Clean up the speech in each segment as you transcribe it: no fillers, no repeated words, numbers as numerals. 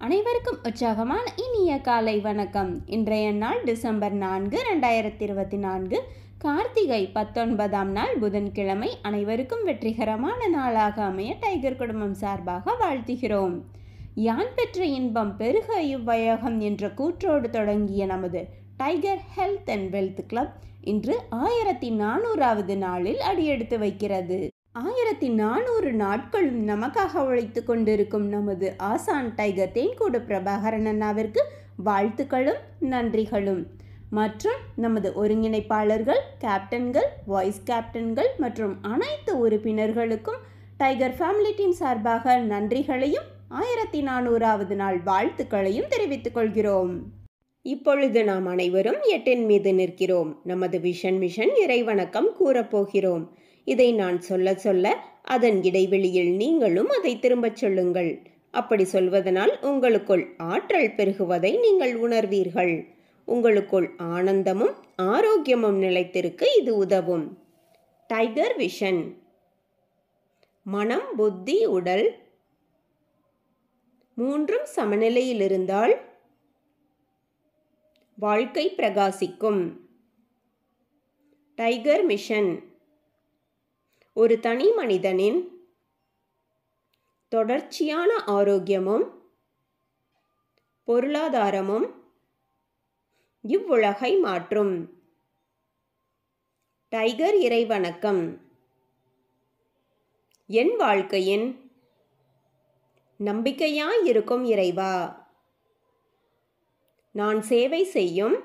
அனைவருக்கும் உற்சாகமான இனிய காலை வணக்கம். இன்றைய நாள் டிசம்பர் 4, 2024, கார்த்திகை 19ஆம் நாள் புதன்கிழமை. அனைவருக்கும் வெற்றிகரமான நாளாக அமைய டைகர் குடும்பம் சார்பாக வாழ்த்துகிறோம். யான் பெற்ற இன்பம் பெருக இவ்வையகம் என்ற கூற்றோடு தொடங்கிய நமது tiger health and wealth club இன்று 1400வது நாளில் அடியெடுத்து வைக்கிறது. 1400 நாட்களும் நமக்காக உழைத்து கொண்டிருக்கும் நமது ஆசான் டைகர் தேன்கூடு பிரபாகரன் அண்ணாவிற்கு வாழ்த்துக்களும் நன்றிகளும். மற்றும் நமது ஒருங்கிணைப்பாளர்கள், கேப்டன்கள், வைஸ் கேப்டன்கள் மற்றும் அனைத்து உறுப்பினர்களுக்கும் டைகர் ஃபேமிலி டீம் சார்பாக நன்றிகளையும் 1400வது நாள் வாழ்த்துக்களையும் தெரிவித்துக் கொள்கிறோம். இப்பொழுது நாம் அனைவரும் 8 மீது நிற்கிறோம். நமது விஷன் மிஷன் இறைவணக்கம் கூறப்போகிறோம். இதை நான் சொல்ல சொல்ல அதன் இடைவெளியில் நீங்களும் அதை திரும்பச் சொல்லுங்கள். அப்படி சொல்வதனால் உங்களுக்குள் ஆற்றல் பெருகுவதை நீங்கள் உணர்வீர்கள். உங்களுக்குள் ஆனந்தமும் ஆரோக்கியமும் நிலைத்திருக்க இது உதவும். Tiger vision. மனம், புத்தி, உடல் மூன்றும் சமநிலையில் இருந்தால் வாழ்க்கை பிரகாசிக்கும். Tiger mission. ஒரு தனி மனிதனின் தொடர்ச்சியான ஆரோக்கியமும் பொருளாதாரமும் இவ்வுலகை மாற்றும். டைகர் இறைவணக்கம். என் வாழ்க்கையின் நம்பிக்கையாயிருக்கும் இறைவா, நான் சேவை செய்யும்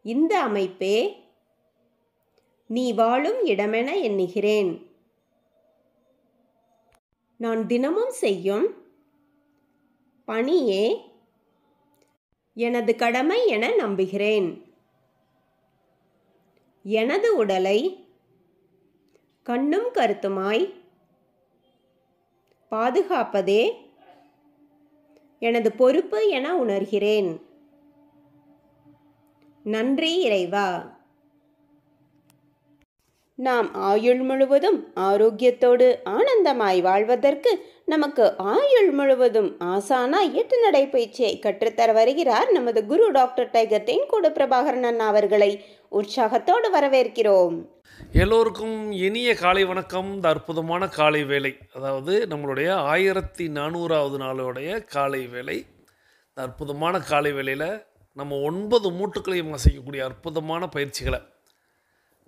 இந்த அமைப்பே நீ வாழும் இடமென எண்ணுகிறேன். நான் தினமும் செய்யும் பணியே எனது கடமை என நம்புகிறேன். எனது உடலை கண்ணும் கருத்துமாய் பாதுகாப்பதே எனது பொறுப்பு என உணர்கிறேன். நன்றி இறைவா. நாம் ஆயுள் முழுவதும் ஆரோக்கியத்தோடு ஆனந்தமாய் வாழ்வதற்கு நமக்கு ஆயுள் முழுவதும் ஆசானாய் 8 நடைப்பயிற்சியை கற்றுத்தர வருகிறார் நமது குரு டாக்டர் டைகர் தேன்கூடு பிரபாகரன் அண்ணா அவர்களை உற்சாகத்தோடு வரவேற்கிறோம். எல்லோருக்கும் இனிய காலை வணக்கம். இந்த அற்புதமான காலை வேலை, அதாவது நம்மளுடைய 1400வது நாளுடைய காலை வேலை. இந்த அற்புதமான காலை வேலையில் நம்ம 9 மூட்டுக்களையும் அசைக்கக்கூடிய அற்புதமான பயிற்சிகளை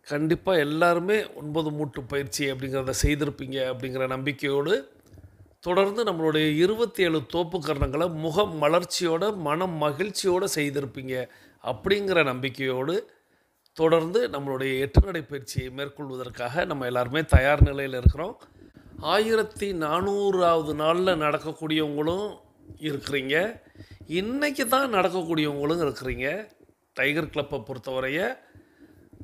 கண்டிப்பாக எல்லாருமே 9 மூட்டு பயிற்சி அப்படிங்கிறத செய்திருப்பீங்க அப்படிங்கிற நம்பிக்கையோடு தொடர்ந்து நம்மளுடைய 27 தோப்பு கரணங்களை முக மலர்ச்சியோட மனம் மகிழ்ச்சியோடு செய்திருப்பீங்க அப்படிங்கிற நம்பிக்கையோடு தொடர்ந்து நம்மளுடைய 8 நடை பயிற்சியை மேற்கொள்வதற்காக நம்ம எல்லாருமே தயார் நிலையில் இருக்கிறோம். 1400வது நாளில் நடக்கக்கூடியவங்களும் இருக்கிறீங்க, இன்றைக்கி தான் நடக்கக்கூடியவங்களும் இருக்கிறீங்க. டைகர் கிளப்பை பொறுத்தவரைய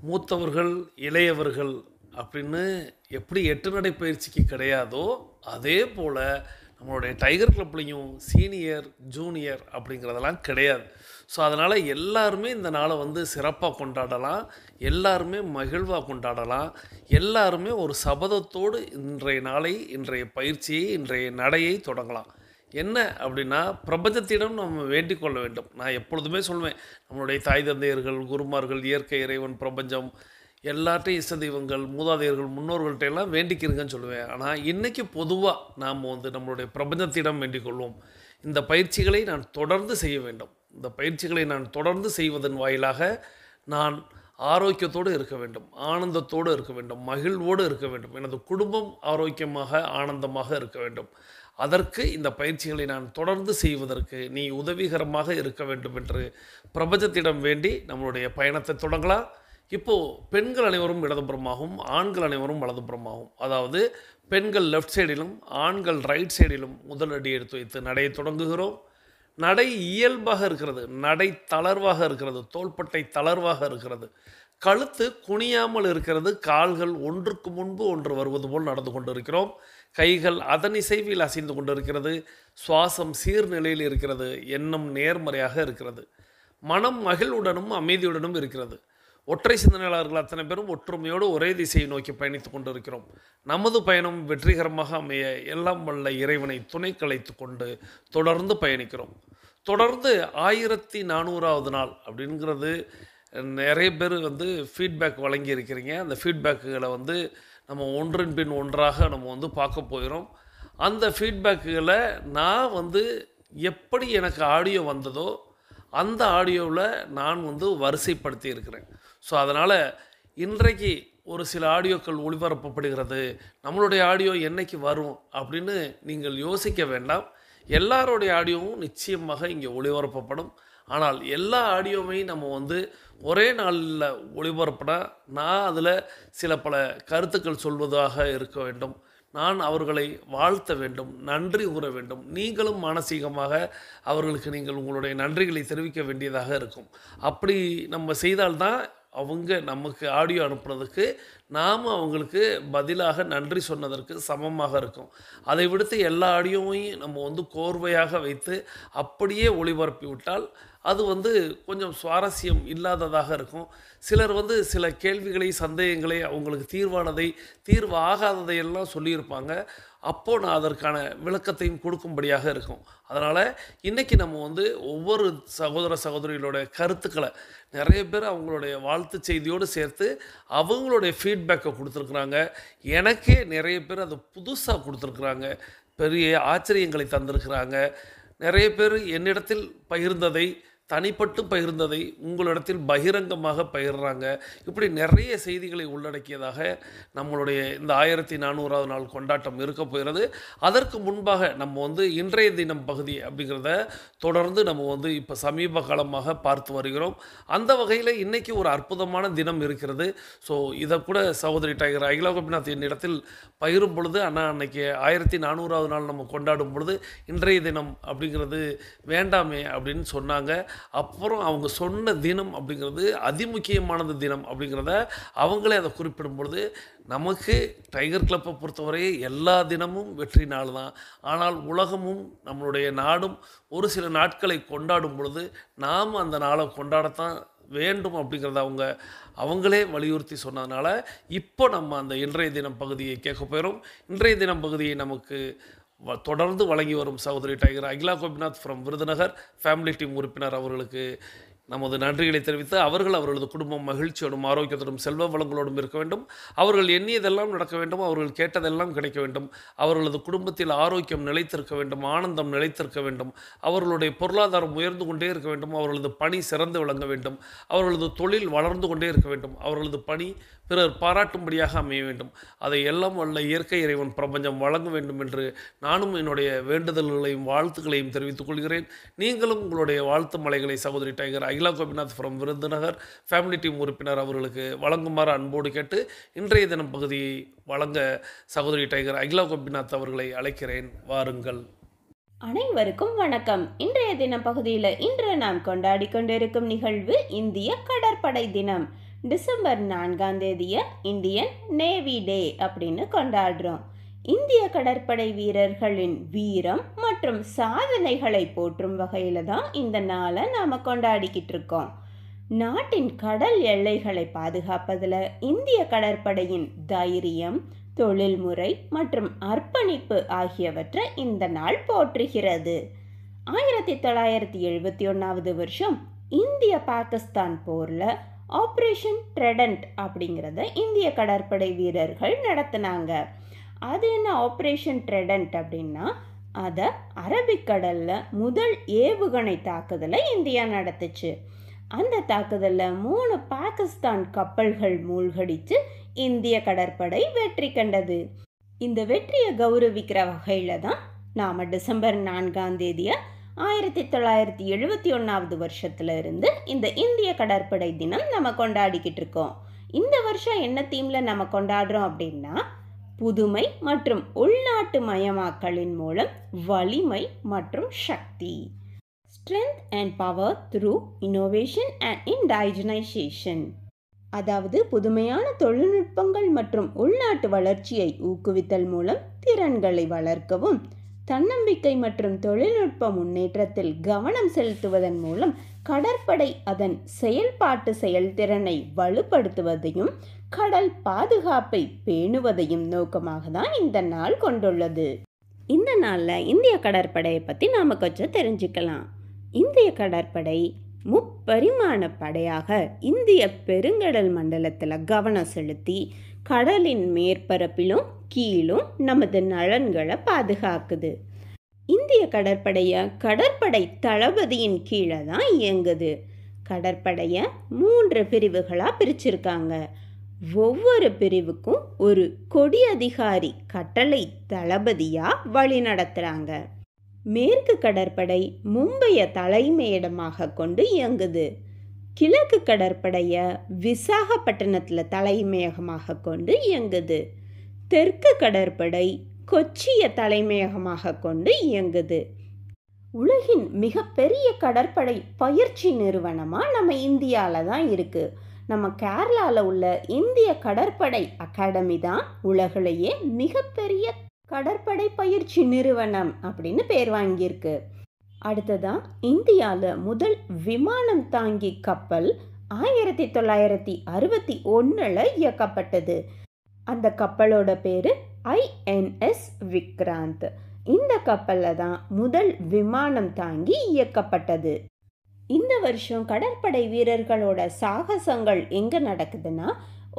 மூத்தவர்கள், இளையவர்கள் அப்படின்னு எப்படி 8 நடை பயிற்சிக்கு கிடையாதோ அதே போல் நம்மளுடைய டைகர் கிளப்லேயும் சீனியர், ஜூனியர் அப்படிங்கிறதெல்லாம் கிடையாது. ஸோ அதனால் எல்லாருமே இந்த நாளை சிறப்பாக கொண்டாடலாம், எல்லாருமே மகிழ்வாக கொண்டாடலாம், எல்லாருமே ஒரு சபதத்தோடு இன்றைய நாளை, இன்றைய பயிற்சியை, இன்றைய நடையை தொடங்கலாம். என்ன அப்படின்னா, பிரபஞ்சத்திடம் நம்ம வேண்டிக் கொள்ள வேண்டும். நான் எப்பொழுதுமே சொல்வேன், நம்மளுடைய தாய் தந்தையர்கள், குருமார்கள், இயற்கை, இறைவன், பிரபஞ்சம் எல்லாட்டையும் இஷ்ட தெய்வங்கள், மூதாதையர்கள், முன்னோர்கள்ட்ட எல்லாம் வேண்டிக்கிறங்கன்னு சொல்லுவேன். ஆனால் இன்றைக்கி பொதுவாக நாம் நம்மளுடைய பிரபஞ்சத்திடம் வேண்டிக் கொள்வோம். இந்த பயிற்சிகளை நான் தொடர்ந்து செய்ய வேண்டும். இந்த பயிற்சிகளை நான் தொடர்ந்து செய்வதன் வாயிலாக நான் ஆரோக்கியத்தோடு இருக்க வேண்டும், ஆனந்தத்தோடு இருக்க வேண்டும், மகிழ்வோடு இருக்க வேண்டும், எனது குடும்பம் ஆரோக்கியமாக ஆனந்தமாக இருக்க வேண்டும். அதற்கு இந்த பயிற்சிகளை நான் தொடர்ந்து செய்வதற்கு நீ உதவிகரமாக இருக்க வேண்டும் என்று பிரபஞ்சத்திடம் வேண்டி நம்மளுடைய பயணத்தை தொடங்கலாம். இப்போது பெண்கள் அனைவரும் இடதுபுறமாகவும் ஆண்கள் அனைவரும் வலதுபுறமாகவும், அதாவது பெண்கள் லெஃப்ட் சைடிலும் ஆண்கள் ரைட் சைடிலும் முதல் அடி எடுத்து வைத்து நடையை தொடங்குகிறோம். நடை இயல்பாக இருக்கிறது, நடை தளர்வாக இருக்கிறது, தோள்பட்டை தளர்வாக இருக்கிறது, கழுத்து குனியாமல் இருக்கிறது, கால்கள் ஒன்றுக்கு முன்பு ஒன்று வருவது போல் நடந்து கொண்டிருக்கிறோம். கைகள் அதன் இசைவில் அசைந்து கொண்டிருக்கிறது, சுவாசம் சீர்நிலையில் இருக்கிறது, எண்ணம் நேர்மறையாக இருக்கிறது, மனம் மகிழ்வுடனும் அமைதியுடனும் இருக்கிறது. ஒற்றை சிந்தனையாளர்கள் அத்தனை பேரும் ஒற்றுமையோடு ஒரே திசையை நோக்கி பயணித்து கொண்டிருக்கிறோம். நமது பயணம் வெற்றிகரமாக அமைய எல்லாம் வல்ல இறைவனை துணை கலைத்து கொண்டு தொடர்ந்து பயணிக்கிறோம். தொடர்ந்து 1400வது நாள் அப்படிங்கிறது நிறைய பேர் ஃபீட்பேக் வழங்கி இருக்கிறீங்க. அந்த ஃபீட்பேக்குகளை நம்ம ஒன்றின் பின் ஒன்றாக நம்ம பார்க்க போகிறோம். அந்த ஃபீட்பேக்குகளை நான் எப்படி எனக்கு ஆடியோ வந்ததோ அந்த ஆடியோவில் நான் வரிசைப்படுத்தி இருக்கிறேன். ஸோ அதனால் இன்றைக்கு ஒரு சில ஆடியோக்கள் ஒளிபரப்பப்படுகிறது, நம்மளுடைய ஆடியோ என்னைக்கு வரும் அப்படின்னு நீங்கள் யோசிக்க வேண்டாம். எல்லாருடைய ஆடியோவும் நிச்சயமாக இங்கே ஒளிபரப்பப்படும். ஆனால் எல்லா ஆடியோவையும் நம்ம ஒரே நாளில் ஒளிபரப்பினா நான் அதில் சில பல கருத்துக்கள் சொல்வதாக இருக்க வேண்டும். நான் அவர்களை வாழ்த்த வேண்டும், நன்றி கூற வேண்டும். நீங்களும் மானசீகமாக அவர்களுக்கு நீங்கள் உங்களுடைய நன்றிகளை தெரிவிக்க வேண்டியதாக இருக்கும். அப்படி நம்ம செய்தால்தான் அவங்க நமக்கு ஆடியோ அனுப்புறதுக்கு நாம் அவங்களுக்கு பதிலாக நன்றி சொன்னதற்கு சமமாக இருக்கும். அதை விடுத்து எல்லா ஆடியோவையும் நம்ம கோர்வையாக வைத்து அப்படியே ஒளிபரப்பி விட்டால் அது கொஞ்சம் சுவாரஸ்யம் இல்லாததாக இருக்கும். சிலர் சில கேள்விகளை, சந்தேகங்களை, அவங்களுக்கு தீர்வு ஆகாததையெல்லாம் சொல்லியிருப்பாங்க. அப்போது நான் அதற்கான விளக்கத்தையும் கொடுக்கும்படியாக இருக்கும். அதனால் இன்றைக்கி நம்ம ஒவ்வொரு சகோதர சகோதரிகளோட கருத்துக்களை நிறைய பேர் அவங்களுடைய வாழ்த்து செய்தியோடு சேர்த்து அவங்களுடைய ஃபீட்பேக்கை கொடுத்துருக்குறாங்க. எனக்கே நிறைய பேர் அதை புதுசாக கொடுத்துருக்குறாங்க, பெரிய ஆச்சரியங்களை தந்திருக்கிறாங்க. நிறைய பேர் என்னிடத்தில் பகிர்ந்ததை, தனிப்பட்டு பகிர்ந்ததை உங்களிடத்தில் பகிரங்கமாக பகிர்றாங்க. இப்படி நிறைய செய்திகளை உள்ளடக்கியதாக நம்மளுடைய இந்த 1400வது நாள் கொண்டாட்டம் இருக்க போகிறது. அதற்கு முன்பாக நம்ம இன்றைய தினம் பகுதி அப்படிங்கிறத தொடர்ந்து நம்ம இப்போ சமீப காலமாக பார்த்து வருகிறோம். அந்த வகையில் இன்றைக்கி ஒரு அற்புதமான தினம் இருக்கிறது. ஸோ இதை கூட சகோதரி டைகர் அகிலா கோபிநாத் என்னிடத்தில் பகிரும் பொழுது, ஆனால் அன்றைக்கி 1400வது நாள் நம்ம கொண்டாடும் பொழுது இன்றைய தினம் அப்படிங்கிறது வேண்டாமே அப்படின்னு சொன்னாங்க. அப்புறம் அவங்க சொன்ன தினம் அப்படிங்கிறது அதிமுக்கியமானது தினம் அப்படிங்கிறத அவங்களே அதை குறிப்பிடும் பொழுது, நமக்கு டைகர் கிளப்பை பொறுத்தவரை எல்லா தினமும் வெற்றி நாள் தான். ஆனால் உலகமும் நம்மளுடைய நாடும் ஒரு சில நாட்களை கொண்டாடும் பொழுது நாம் அந்த நாளை கொண்டாடத்தான் வேண்டும் அப்படிங்கிறத அவங்களே வலியுறுத்தி சொன்னதுனால இப்போ நம்ம அந்த இன்றைய தினம் பகுதியை கேட்க போகிறோம். இன்றைய தினம் பகுதியை நமக்கு தொடர்ந்து வழங்கி வரும் சகோதரி tiger Akila Gopinath from Virudhunagar family team உறுப்பினர் அவர்களுக்கு நமது நன்றிகளை தெரிவித்து, அவர்களது குடும்பம் மகிழ்ச்சியோடும் ஆரோக்கியத்தோடும் செல்வ வளங்களோடும் இருக்க வேண்டும். அவர்கள் எண்ணியதெல்லாம் நடக்க வேண்டும், அவர்கள் கேட்டதெல்லாம் கிடைக்க வேண்டும். அவர்களது குடும்பத்தில் ஆரோக்கியம் நிலைத்திருக்க வேண்டும், ஆனந்தம் நிலைத்திருக்க வேண்டும். அவர்களுடைய பொருளாதாரம் உயர்ந்து கொண்டே இருக்க வேண்டும். அவர்களது பணி சிறந்து விளங்க வேண்டும். அவர்களது தொழில் வளர்ந்து கொண்டே இருக்க வேண்டும். அவர்களது பணி பிறர் பாராட்டும்படியாக அமைய வேண்டும். அதை எல்லாம் வல்ல இயற்கை இறைவன் பிரபஞ்சம் வழங்க வேண்டும் என்று நானும் என்னுடைய வேண்டுதல்களையும் வாழ்த்துக்களையும் தெரிவித்துக் கொள்கிறேன். நீங்களும் உங்களுடைய வாழ்த்து மலைகளை சகோதரி tiger Akila Gopinath from Virudhunagar family team உறுப்பினர் அவர்களுக்கு வழங்குமாறு அன்போடு கேட்டு இன்றைய தினம் பகுதியை வழங்க சகோதரி டைகர் அகிலா கோபிநாத் அவர்களை அழைக்கிறேன். வாருங்கள். அனைவருக்கும் வணக்கம். இன்றைய தினம் பகுதியில் இன்று நாம் கொண்டாடி கொண்டிருக்கும் நிகழ்வு இந்திய கடற்படை தினம். டிசம்பர் 4ஆம் தேதியை இந்தியன் நேவி டே அப்படின்னு கொண்டாடுறோம். இந்திய கடற்படை வீரர்களின் வீரம் மற்றும் சாதனைகளை போற்றும் வகையில் தான் இந்த நாளை நாம் கொண்டாடிக்கிட்டு இருக்கோம். நாட்டின் கடல் எல்லைகளை பாதுகாப்பதில் இந்திய கடற்படையின் தைரியம், தொழில்முறை மற்றும் அர்ப்பணிப்பு ஆகியவற்றை இந்த நாள் போற்றுகிறது. 1971வது வருஷம் இந்திய பாகிஸ்தான் போரில் ஆப்ரேஷன் ட்ரெடண்ட் அப்படிங்கிறத இந்திய கடற்படை வீரர்கள் நடத்தினாங்க. அது என்ன ஆப்ரேஷன் ட்ரெடண்ட் அப்படின்னா, அதை அரபிக்கடலில் முதல் ஏவுகணை தாக்குதலை இந்தியா நடத்துச்சு. அந்த தாக்குதலில் 3 பாகிஸ்தான் கப்பல்கள் மூழ்கடித்து இந்திய கடற்படை வெற்றி கண்டது. இந்த வெற்றியை கௌரவிக்கிற வகையில் தான் நாம் டிசம்பர் 4ஆம் தேதியை 1971வது வருஷத்துல இருந்து இந்த இந்திய கடற்படை தினம் நம்ம கொண்டாடிக்கிட்டு இருக்கோம். இந்த வருஷம் என்ன தீமில் நம்ம கொண்டாடுறோம் அப்படின்னா, புதுமை மற்றும் உள்நாட்டு மயமாக்கலின் மூலம் வலிமை மற்றும் சக்தி, strength and power through innovation and indigenisation. அதாவது புதுமையான தொழில்நுட்பங்கள் மற்றும் உள்நாட்டு வளர்ச்சியை ஊக்குவித்தல் மூலம் திறன்களை வளர்க்கவும், தன்னம்பிக்கை மற்றும் தொழில்நுட்ப முன்னேற்றத்தில் கவனம் செலுத்துவதன் மூலம் கடற்படை அதன் செயல்பாட்டு செயல்திறனை வலுப்படுத்துவதையும் கடல் பாதுகாப்பை பேணுவதையும் நோக்கமாக தான் இந்த நாள் கொண்டுள்ளது. இந்த நாளில் இந்திய கடற்படையை பற்றி நாம் கொஞ்சம் தெரிஞ்சுக்கலாம். இந்திய கடற்படை முப்பரிமாண படையாக இந்திய பெருங்கடல் மண்டலத்தில் கவனம் செலுத்தி கடலின் மேற்பரப்பிலும் கீழும் நமது நலன்களை பாதுகாக்குது. இந்திய கடற்படையை கடற்படை தளபதியின் கீழே தான் இயங்குது. கடற்படையை 3 பிரிவுகளாக பிரிச்சிருக்காங்க. ஒவ்வொரு பிரிவுக்கும் ஒரு கொடி அதிகாரி கட்டளை தளபதியாக வழி நடத்துகிறாங்க. மேற்கு கடற்படை மும்பையை தலைமையிடமாக கொண்டு இயங்குது. கிழக்கு கடற்படையை விசாகப்பட்டினத்தில் தலைமையகமாக கொண்டு இயங்குது. தெற்கு கடற்படை கொச்சியை தலைமையகமாக கொண்டு இயங்குது. உலகின் மிகப்பெரிய கடற்படை பயிற்சி நிறுவனமாக நம்ம இந்தியாவில் தான் இருக்குது. நம்ம கேரளாவில் உள்ள இந்திய கடற்படை அகாடமி தான் உலகிலேயே மிகப்பெரிய கடற்படை பயிற்சி நிறுவனம் அப்படின்னு பேர் வாங்கியிருக்கு. அடுத்ததான் இந்தியாவில் முதல் விமானம் தாங்கி கப்பல் 1961 இயக்கப்பட்டது. அந்த கப்பலோட பேர் INS விக்ராந்த். இந்த கப்பலில் தான் முதல் விமானம் தாங்கி இயக்கப்பட்டது. இந்த வருஷம் கடற்படை வீரர்களோட சாகசங்கள் எங்கே நடக்குதுன்னா,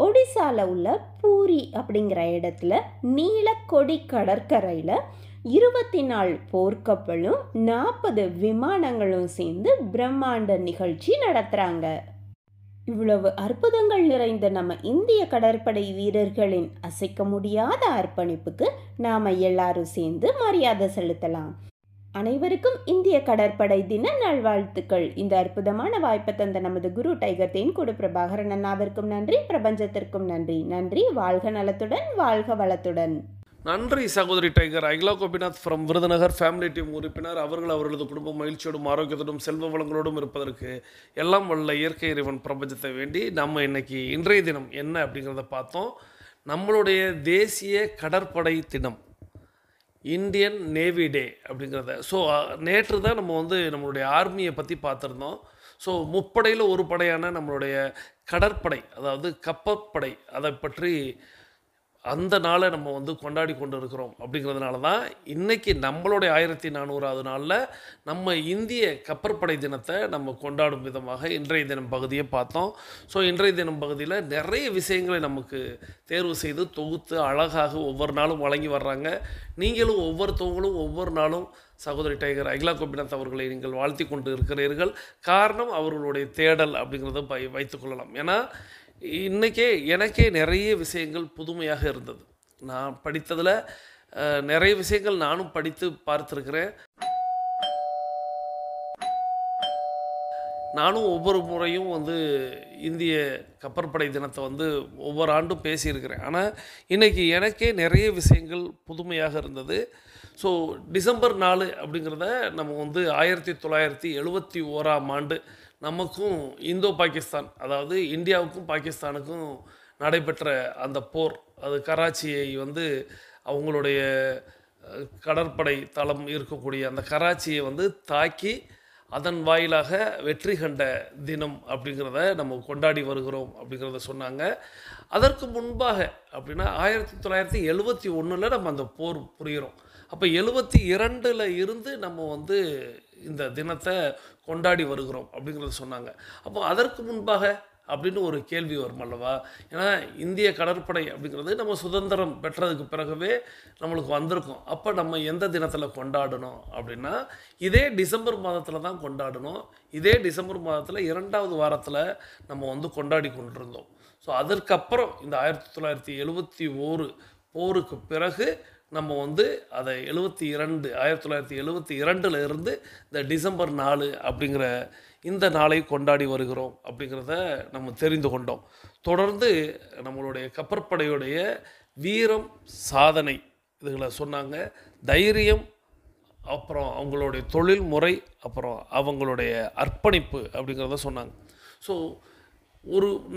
ஒடிசாவில் உள்ள பூரி அப்படிங்கிற இடத்துல நீலக்கொடி கடற்கரையில் 24 போர்க்கப்பலும் 40 விமானங்களும் சேர்ந்து பிரம்மாண்ட நிகழ்ச்சி நடத்துகிறாங்க. இவ்வளவு அற்புதங்கள் நிறைந்த நம்ம இந்திய கடற்படை வீரர்களின் அசைக்க முடியாத அர்ப்பணிப்புக்கு நாம் எல்லாரும் சேர்ந்து மரியாதை செலுத்தலாம். அனைவருக்கும் இந்திய கடற்படை தின நல்வாழ்த்துக்கள். இந்த அற்புதமான வாய்ப்பை தந்த நமது குரு டைகர் தேன்கூடு பிரபாகரன் அண்ணாவிற்கும் நன்றி, பிரபஞ்சத்திற்கும் நன்றி. நன்றி. வாழ்க நலத்துடன், வாழ்க வளத்துடன். நன்றி சகோதரி tiger. Akila Gopinath from Virudhunagar family team உறுப்பினர். அவர்களது குடும்பம் மகிழ்ச்சியோடும் ஆரோக்கியத்தோடும் செல்வ வளங்களோடும் இருப்பதற்கு எல்லாம் வல்ல இயற்கை இறைவன் பிரபஞ்சத்தை வேண்டி நம்ம இன்னைக்கு இன்றைய தினம் என்ன அப்படிங்கிறத பார்த்தோம். நம்மளுடைய தேசிய கடற்படை தினம், இந்தியன் நேவி டே அப்படிங்கிறத. ஸோ நேற்று தான் நம்ம நம்மளுடைய ஆர்மியை பற்றி பார்த்துருந்தோம். ஸோ முப்படையில் ஒரு படையான நம்மளுடைய கடற்படை, அதாவது கப்பற்படை, அதை பற்றி அந்த நாளை நம்ம கொண்டாடி கொண்டு இருக்கிறோம். அப்படிங்கிறதுனால தான் இன்றைக்கி நம்மளுடைய 1400வது நாளில் நம்ம இந்திய கப்பற்படை தினத்தை நம்ம கொண்டாடும் விதமாக இன்றைய தினம் பகுதியை பார்த்தோம். ஸோ இன்றைய தினம் பகுதியில் நிறைய விஷயங்களை நமக்கு தேர்வு செய்து தொகுத்து அழகாக ஒவ்வொரு நாளும் வழங்கி வர்றாங்க. நீங்களும் ஒவ்வொருத்தவங்களும் ஒவ்வொரு நாளும் சகோதரி டைகர் அகிலா கோபிநாத் அவர்களை நீங்கள் வாழ்த்தி கொண்டு இருக்கிறீர்கள். காரணம் அவர்களுடைய தேடல் அப்படிங்கிறத வைத்துக்கொள்ளலாம். ஏன்னா எனக்கே நிறைய விஷயங்கள் புதுமையாக இருந்தது. நான் படித்ததில் நிறைய விஷயங்கள் நானும் படித்து பார்த்துருக்கிறேன். நானும் ஒவ்வொரு முறையும் இந்திய கப்பற்படை தினத்தை ஒவ்வொரு ஆண்டும் பேசியிருக்கிறேன். ஆனால் இன்றைக்கி எனக்கே நிறைய விஷயங்கள் புதுமையாக இருந்தது. ஸோ டிசம்பர் 4 அப்படிங்கிறத நம்ம 1971ஆம் ஆண்டு நமக்கும் இந்தோ பாகிஸ்தான், அதாவது இந்தியாவுக்கும் பாகிஸ்தானுக்கும் நடைபெற்ற அந்த போர், அது கராச்சியை அவங்களுடைய கடற்படை தளம் இருக்கக்கூடிய அந்த கராச்சியை தாக்கி அதன் வாயிலாக வெற்றி கண்ட தினம் அப்படிங்கிறத நம்ம கொண்டாடி வருகிறோம் அப்படிங்கிறத சொன்னாங்க. அதற்கு முன்பாக அப்படின்னா 1971 நம்ம அந்த போர் புரிகிறோம். அப்போ 72 இருந்து நம்ம இந்த தினத்தை கொண்டாடி வருகிறோம் அப்படிங்கிறத சொன்னாங்க. அப்போ அதற்கு முன்பாக அப்படின்னு ஒரு கேள்வி வரும் அல்லவா? ஏன்னா இந்திய கடற்படை அப்படிங்கிறது நம்ம சுதந்திரம் பெற்றதுக்கு பிறகுவே நம்மளுக்கு வந்திருக்கும். அப்போ நம்ம எந்த தினத்தில் கொண்டாடணும் அப்படின்னா, இதே டிசம்பர் மாதத்தில் தான் கொண்டாடணும். இதே டிசம்பர் மாதத்தில் 2வது வாரத்தில் நம்ம கொண்டாடி கொண்டிருந்தோம். ஸோ அதற்கப்புறம் இந்த 1971 போருக்கு பிறகு நம்ம அதை 1972 இருந்து இந்த டிசம்பர் 4 அப்படிங்கிற இந்த நாளை கொண்டாடி வருகிறோம் அப்படிங்கிறத நம்ம தெரிந்து கொண்டோம். தொடர்ந்து நம்மளுடைய கப்பற்படையுடைய வீரம், சாதனை இதுகளை சொன்னாங்க. தைரியம், அப்புறம் அவங்களுடைய தொழில் முறை, அப்புறம் அவங்களுடைய அர்ப்பணிப்பு அப்படிங்கிறத சொன்னாங்க. ஸோ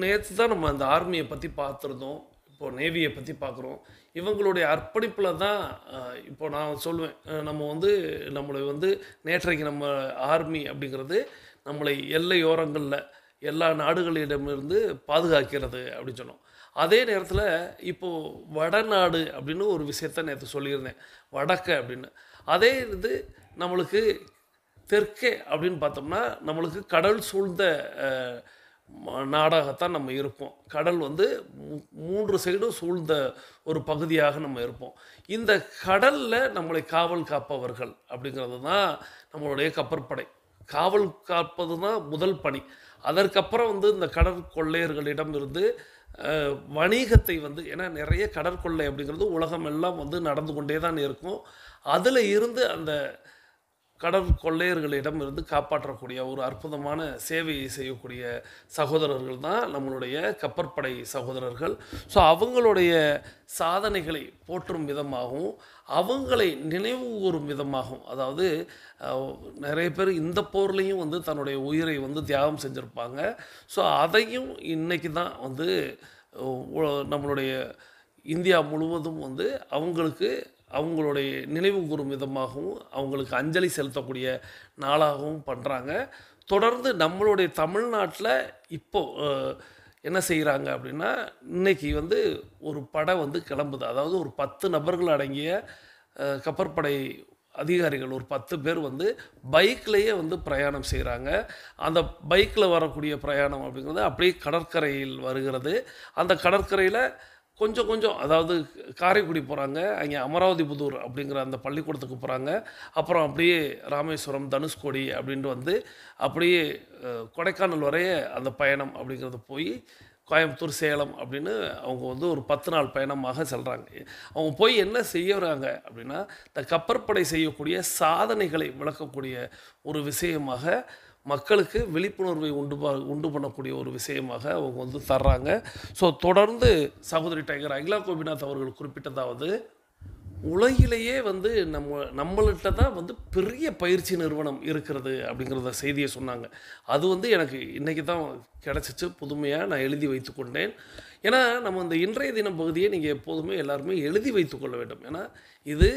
நேற்று தான் நம்ம அந்த ஆர்மியை பற்றி பார்த்துருந்தோம். இப்போது நேவியை பற்றி பார்க்குறோம். இவங்களுடைய அர்ப்பணிப்பில் தான் இப்போ நான் சொல்லுவேன், நம்ம வந்து நம்மளை வந்து நேற்றைக்கு நம்ம ஆர்மி அப்படிங்கிறது நம்மளை எல்லையோரங்களில் எல்லா நாடுகளிடமிருந்து பாதுகாக்கிறது அப்படின்னு சொன்னோம். அதே நேரத்தில் இப்போது வடநாடு அப்படின்னு ஒரு விஷயத்த நேற்று சொல்லியிருந்தேன், வடக்கு அப்படின்னு. அதே இது நம்மளுக்கு தெற்கே அப்படின்னு பார்த்தோம்னா நம்மளுக்கு கடல் சூழ்ந்த நாடாகத்தான் நம்ம இருப்போம். கடல் வந்து 3 சைடும் சூழ்ந்த ஒரு பகுதியாக நம்ம இருப்போம். இந்த கடலில் நம்மளை காவல் காப்பவர்கள் அப்படிங்கிறது தான் நம்மளுடைய கப்பற்படை. காவல் காப்பது தான் முதல் பணி. அதற்கப்புறம் வந்து இந்த கடற்கொள்ளையர்களிடம் இருந்து வணிகத்தை வந்து, ஏன்னா நிறைய கடற்கொள்ளை அப்படிங்கிறது உலகம் எல்லாம் வந்து நடந்து கொண்டே தான் இருக்கும். அதில் இருந்து அந்த கடற்கொள்ளையர்களிடம் இருந்து காப்பாற்றக்கூடிய ஒரு அற்புதமான சேவையை செய்யக்கூடிய சகோதரர்கள் தான் நம்மளுடைய கப்பற்படை சகோதரர்கள். ஸோ அவங்களுடைய சாதனைகளை போற்றும் விதமாகவும் அவங்களை நினைவு கூறும் விதமாகவும், அதாவது நிறைய பேர் இந்த போர்லேயும் வந்து தன்னுடைய உயிரை வந்து தியாகம் செஞ்சுருப்பாங்க. ஸோ அதையும் இன்றைக்கி தான் வந்து நம்மளுடைய இந்தியா முழுவதும் வந்து அவங்களுக்கு அவங்களுடைய நினைவு கூறும் விதமாகவும் அவங்களுக்கு அஞ்சலி செலுத்தக்கூடிய நாளாகவும் பண்ணுறாங்க. தொடர்ந்து நம்மளுடைய தமிழ்நாட்டில் இப்போது என்ன செய்கிறாங்க அப்படின்னா, இன்றைக்கி வந்து ஒரு படை வந்து கிளம்புது. அதாவது ஒரு 10 நபர்கள் அடங்கிய கப்பற்படை அதிகாரிகள் ஒரு 10 பேர் வந்து பைக்லேயே வந்து பிரயாணம் செய்கிறாங்க. அந்த பைக்கில் வரக்கூடிய பிரயாணம் அப்படிங்கிறது அப்படியே கடற்கரையில் வருகிறது. அந்த கடற்கரையில் கொஞ்சம் கொஞ்சம், அதாவது காரைக்குடி போகிறாங்க, அங்கே அமராவதி புதூர் அப்படிங்கிற அந்த பள்ளிக்கூடத்துக்கு போகிறாங்க. அப்புறம் அப்படியே ராமேஸ்வரம், தனுஷ்கோடி அப்படின்ட்டு வந்து அப்படியே கொடைக்கானல் வரைய அந்த பயணம் அப்படிங்கிறது போய் கோயம்புத்தூர், சேலம் அப்படின்னு அவங்க வந்து ஒரு 10 நாள் பயணமாக செல்கிறாங்க. அவங்க போய் என்ன செய்யறாங்க அப்படின்னா, இந்த கப்பற்படை செய்யக்கூடிய சாதனைகளை விளக்கக்கூடிய ஒரு விஷயமாக, மக்களுக்கு விழிப்புணர்வை உண்டு பண்ணக்கூடிய ஒரு விஷயமாக அவங்க வந்து தர்றாங்க. ஸோ தொடர்ந்து சகோதரி டைகர் அகிலா கோபிநாத் அவர்கள் குறிப்பிட்டதாவது, உலகிலேயே வந்து நம்மள்கிட்ட தான் வந்து பெரிய பயிற்சி நிறுவனம் இருக்கிறது அப்படிங்கிறத செய்தியை சொன்னாங்க. அது வந்து எனக்கு இன்றைக்கி தான் கிடச்சிச்சு, புதுமையாக நான் எழுதி வைத்து கொண்டேன். ஏன்னா நம்ம இந்த இன்றைய தினம் பகுதியை நீங்கள் எப்போதுமே எல்லாருமே எழுதி வைத்து கொள்ள வேண்டும். ஏன்னா இது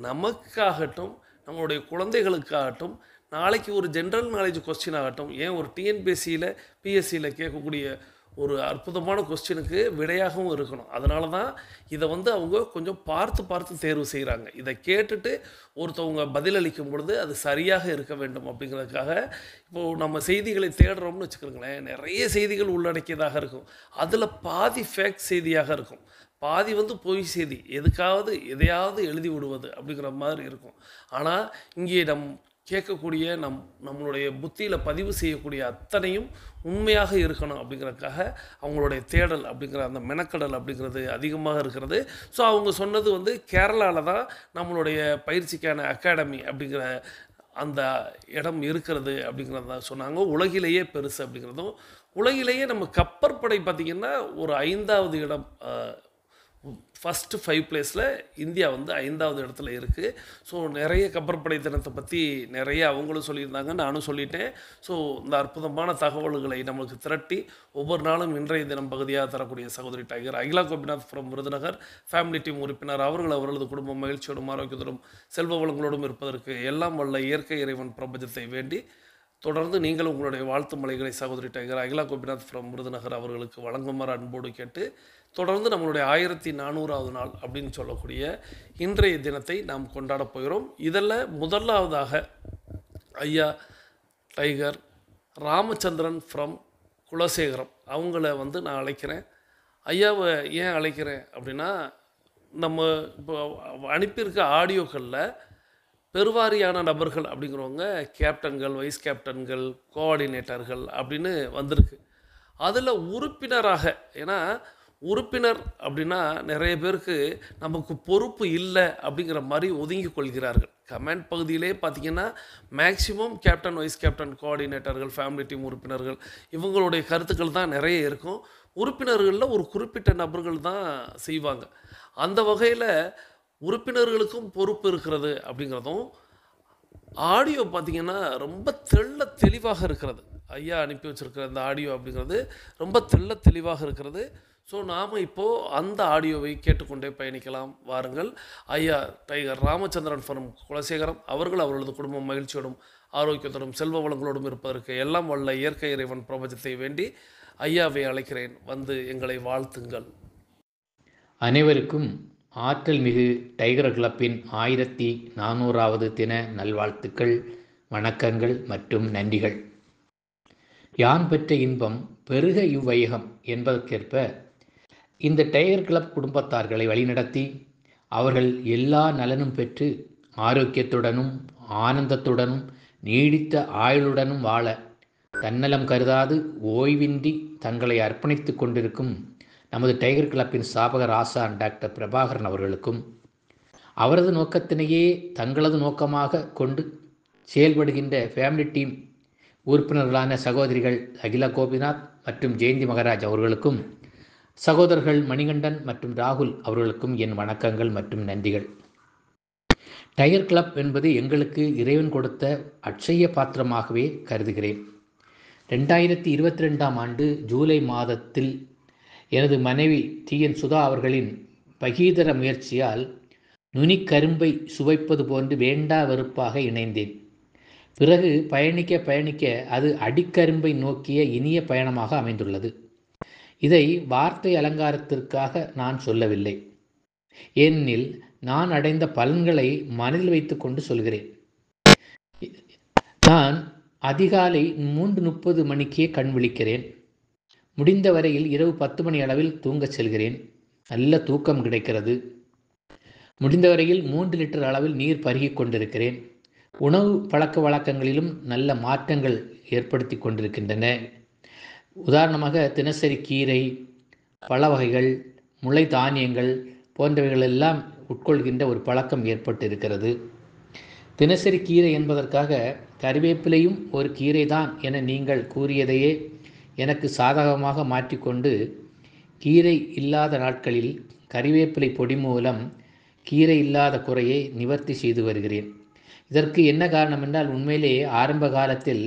நமக்காகட்டும், நம்மளுடைய குழந்தைகளுக்காகட்டும், நாளைக்கு ஒரு ஜென்ரல் நாலேஜ் கொஸ்டின் ஆகட்டும், ஏன் ஒரு டிஎன்பிஎஸ்சியில் பிஎஸ்சியில் கேட்கக்கூடிய ஒரு அற்புதமான கொஸ்டினுக்கு விடையாகவும் இருக்கணும். அதனால தான் இதை வந்து அவங்க கொஞ்சம் பார்த்து பார்த்து தேர்வு செய்கிறாங்க. இதை கேட்டுட்டு ஒருத்தவங்க பதிலளிக்கும் பொழுது அது சரியாக இருக்க வேண்டும் அப்படிங்கிறதுக்காக. இப்போது நம்ம செய்திகளை தேடுறோம்னு வச்சுக்கிறோங்களேன், நிறைய செய்திகள் உள்ளடக்கியதாக இருக்கும். அதில் பாதி ஃபேக்ட் செய்தியாக இருக்கும், பாதி வந்து பொய் செய்தி, எதையாவது எழுதி விடுவது அப்படிங்கிற மாதிரி இருக்கும். ஆனால் இங்கே கேட்கக்கூடிய நம்மளுடைய புத்தியில் பதிவு செய்யக்கூடிய அத்தனையும் உண்மையாக இருக்கணும் அப்படிங்கிறதுக்காக அவங்களுடைய தேடல் அப்படிங்கிற அந்த மெனக்கடல் அப்படிங்கிறது அதிகமாக இருக்கிறது. ஸோ அவங்க சொன்னது வந்து கேரளாவில் தான் நம்மளுடைய பயிற்சிக்கான அகாடமி அப்படிங்கிற அந்த இடம் இருக்கிறது அப்படிங்கிறத சொன்னாங்க. உலகிலேயே பெருசு அப்படிங்கிறதும், உலகிலேயே நம்ம கப்பற்படை பார்த்திங்கன்னா ஒரு 5வது இடம், ஃபஸ்ட்டு 5 பிளேஸில் இந்தியா வந்து 5வது இடத்துல இருக்குது. ஸோ நிறைய கப்பற்படை தினத்தை பற்றி நிறைய அவங்களும் சொல்லியிருந்தாங்க, நானும் சொல்லிட்டேன். ஸோ இந்த அற்புதமான தகவல்களை நம்மளுக்கு திரட்டி ஒவ்வொரு நாளும் இன்றைய தினம் பகுதியாக தரக்கூடிய சகோதரி tiger Akila Gopinath from Virudhunagar, family team உறுப்பினர் அவர்கள் அவர்களது குடும்பம் மகிழ்ச்சியோடும் ஆரோக்கியத்தோடும் செல்வ வளங்களோடும் இருப்பதற்கு எல்லாம் வல்ல இயற்கை இறைவன் பிரபஞ்சத்தை வேண்டி தொடர்ந்து நீங்கள் உங்களுடைய வாழ்த்து மலைகளை சகோதரி டைகர் அகிலா கோபிநாத் ஃப்ரம் விருதுநகர் அவர்களுக்கு வழங்குமாறு அன்போடு கேட்டு, தொடர்ந்து நம்மளுடைய 1400வது நாள் அப்படின்னு சொல்லக்கூடிய இன்றைய தினத்தை நாம் கொண்டாட போகிறோம். இதில் முதலாவதாக ஐயா டைகர் ராமச்சந்திரன் ஃப்ரம் குலசேகரம் அவங்கள வந்து நான் அழைக்கிறேன். ஐயாவை ஏன் அழைக்கிறேன் அப்படின்னா, நம்ம இப்போ அனுப்பியிருக்க ஆடியோக்களில் பெருவாரியான நபர்கள் அப்படிங்கிறவங்க கேப்டன்கள், வைஸ் கேப்டன்கள், கோஆர்டினேட்டர்கள் அப்படின்னு வந்திருக்கு. அதில் உறுப்பினராக, ஏன்னா உறுப்பினர் அப்படின்னா நிறைய பேருக்கு நமக்கு பொறுப்பு இல்லை அப்படிங்கிற மாதிரி ஒதுங்கி கொள்கிறார்கள். கமெண்ட் பகுதியிலே பார்த்திங்கன்னா மேக்சிமம் கேப்டன், வைஸ் கேப்டன், கோஆர்டினேட்டர்கள், ஃபேமிலி டீம் உறுப்பினர்கள் இவங்களுடைய கருத்துக்கள் தான் நிறைய இருக்கும். உறுப்பினர்களில் ஒரு குறிப்பிட்ட நபர்கள் தான் செய்வாங்க. அந்த வகையில் உறுப்பினர்களுக்கும் பொறுப்பு இருக்கிறது அப்படிங்கிறதும், ஆடியோ பார்த்திங்கன்னா ரொம்ப தெளிவாக இருக்கிறது. ஐயா அனுப்பி வச்சுருக்கிற இந்த ஆடியோ அப்படிங்கிறது ரொம்ப தெளிவாக இருக்கிறது. ஸோ நாம் இப்போது அந்த ஆடியோவை கேட்டுக்கொண்டே பயணிக்கலாம். வாருங்கள். ஐயா டைகர் ராமச்சந்திரன் ஃப்ரம் குலசேகரம் அவர்கள் அவர்களது குடும்பம் மகிழ்ச்சியோடும் ஆரோக்கியத்தோடும் செல்வ வளங்களோடும் இருப்பதற்கு எல்லாம் வல்ல இயற்கை இறைவன் பிரபஞ்சத்தை வேண்டி ஐயாவை அழைக்கிறேன். வந்து எங்களை வாழ்த்துங்கள். அனைவருக்கும் ஆற்றல் மிகு டைகர் கிளப்பின் 1400வது தின நல்வாழ்த்துக்கள், வணக்கங்கள் மற்றும் நன்றிகள். யான் பெற்ற இன்பம் பெருக இவ்வையகம் என்பதற்கேற்ப இந்த டைகர் கிளப் குடும்பத்தார்களை வழிநடத்தி அவர்கள் எல்லா நலனும் பெற்று ஆரோக்கியத்துடனும் ஆனந்தத்துடனும் நீடித்த ஆயுளுடனும் வாழ தன்னலம் கருதாது ஓய்வின்றி தங்களை அர்ப்பணித்து கொண்டிருக்கும் நமது டைகர் கிளப்பின் ஸ்தாபகர் ஆசான் டாக்டர் பிரபாகரன் அவர்களுக்கும், அவரது நோக்கத்தினையே தங்களது நோக்கமாக கொண்டு செயல்படுகின்ற ஃபேமிலி டீம் உறுப்பினர்களான சகோதரிகள் அகிலா கோபிநாத் மற்றும் ஜெயந்தி மகராஜ் அவர்களுக்கும், சகோதரர்கள் மணிகண்டன் மற்றும் ராகுல் அவர்களுக்கும் என் வணக்கங்கள் மற்றும் நன்றிகள். டைகர் கிளப் என்பது எங்களுக்கு இறைவன் கொடுத்த அட்சய பாத்திரமாகவே கருதுகிறேன். 2022ஆம் ஆண்டு ஜூலை மாதத்தில் எனது மனைவி TN சுதா அவர்களின் பகீதர முயற்சியால் நுனிக்கரும்பை சுவைப்பது போன்று வேண்டா வெறுப்பாக இணைந்தேன். பிறகு பயணிக்க அது அடிக்கரும்பை நோக்கிய இனிய பயணமாக அமைந்துள்ளது. இதை வார்த்தை அலங்காரத்திற்காக நான் சொல்லவில்லை, ஏனெனில் நான் அடைந்த பலன்களை மனதில் வைத்து கொண்டு சொல்கிறேன். நான் அதிகாலை 3:30 மணிக்கே கண் விழிக்கிறேன். முடிந்த வரையில் இரவு 10 மணி அளவில் தூங்கச் செல்கிறேன். நல்ல தூக்கம் கிடைக்கிறது. முடிந்த வரையில் 3 லிட்டர் அளவில் நீர் பருகி கொண்டிருக்கிறேன். உணவு பழக்க வழக்கங்களிலும் நல்ல மாற்றங்கள் ஏற்படுத்தி கொண்டிருக்கின்றன. உதாரணமாக தினசரி கீரை, பழ வகைகள், முளை தானியங்கள் போன்றவைகளெல்லாம் உட்கொள்கின்ற ஒரு பழக்கம் ஏற்பட்டு இருக்கிறது. தினசரி கீரை என்பதற்காக கறிவேப்பிலையும் ஒரு கீரை தான் என நீங்கள் கூறியதையே எனக்கு சாதகமாக மாற்றிக்கொண்டு கீரை இல்லாத நாட்களில் கறிவேப்பிலை பொடி மூலம் கீரை இல்லாத குறையை நிவர்த்தி செய்து வருகிறேன். இதற்கு என்ன காரணம் என்றால், உண்மையிலே ஆரம்ப காலத்தில்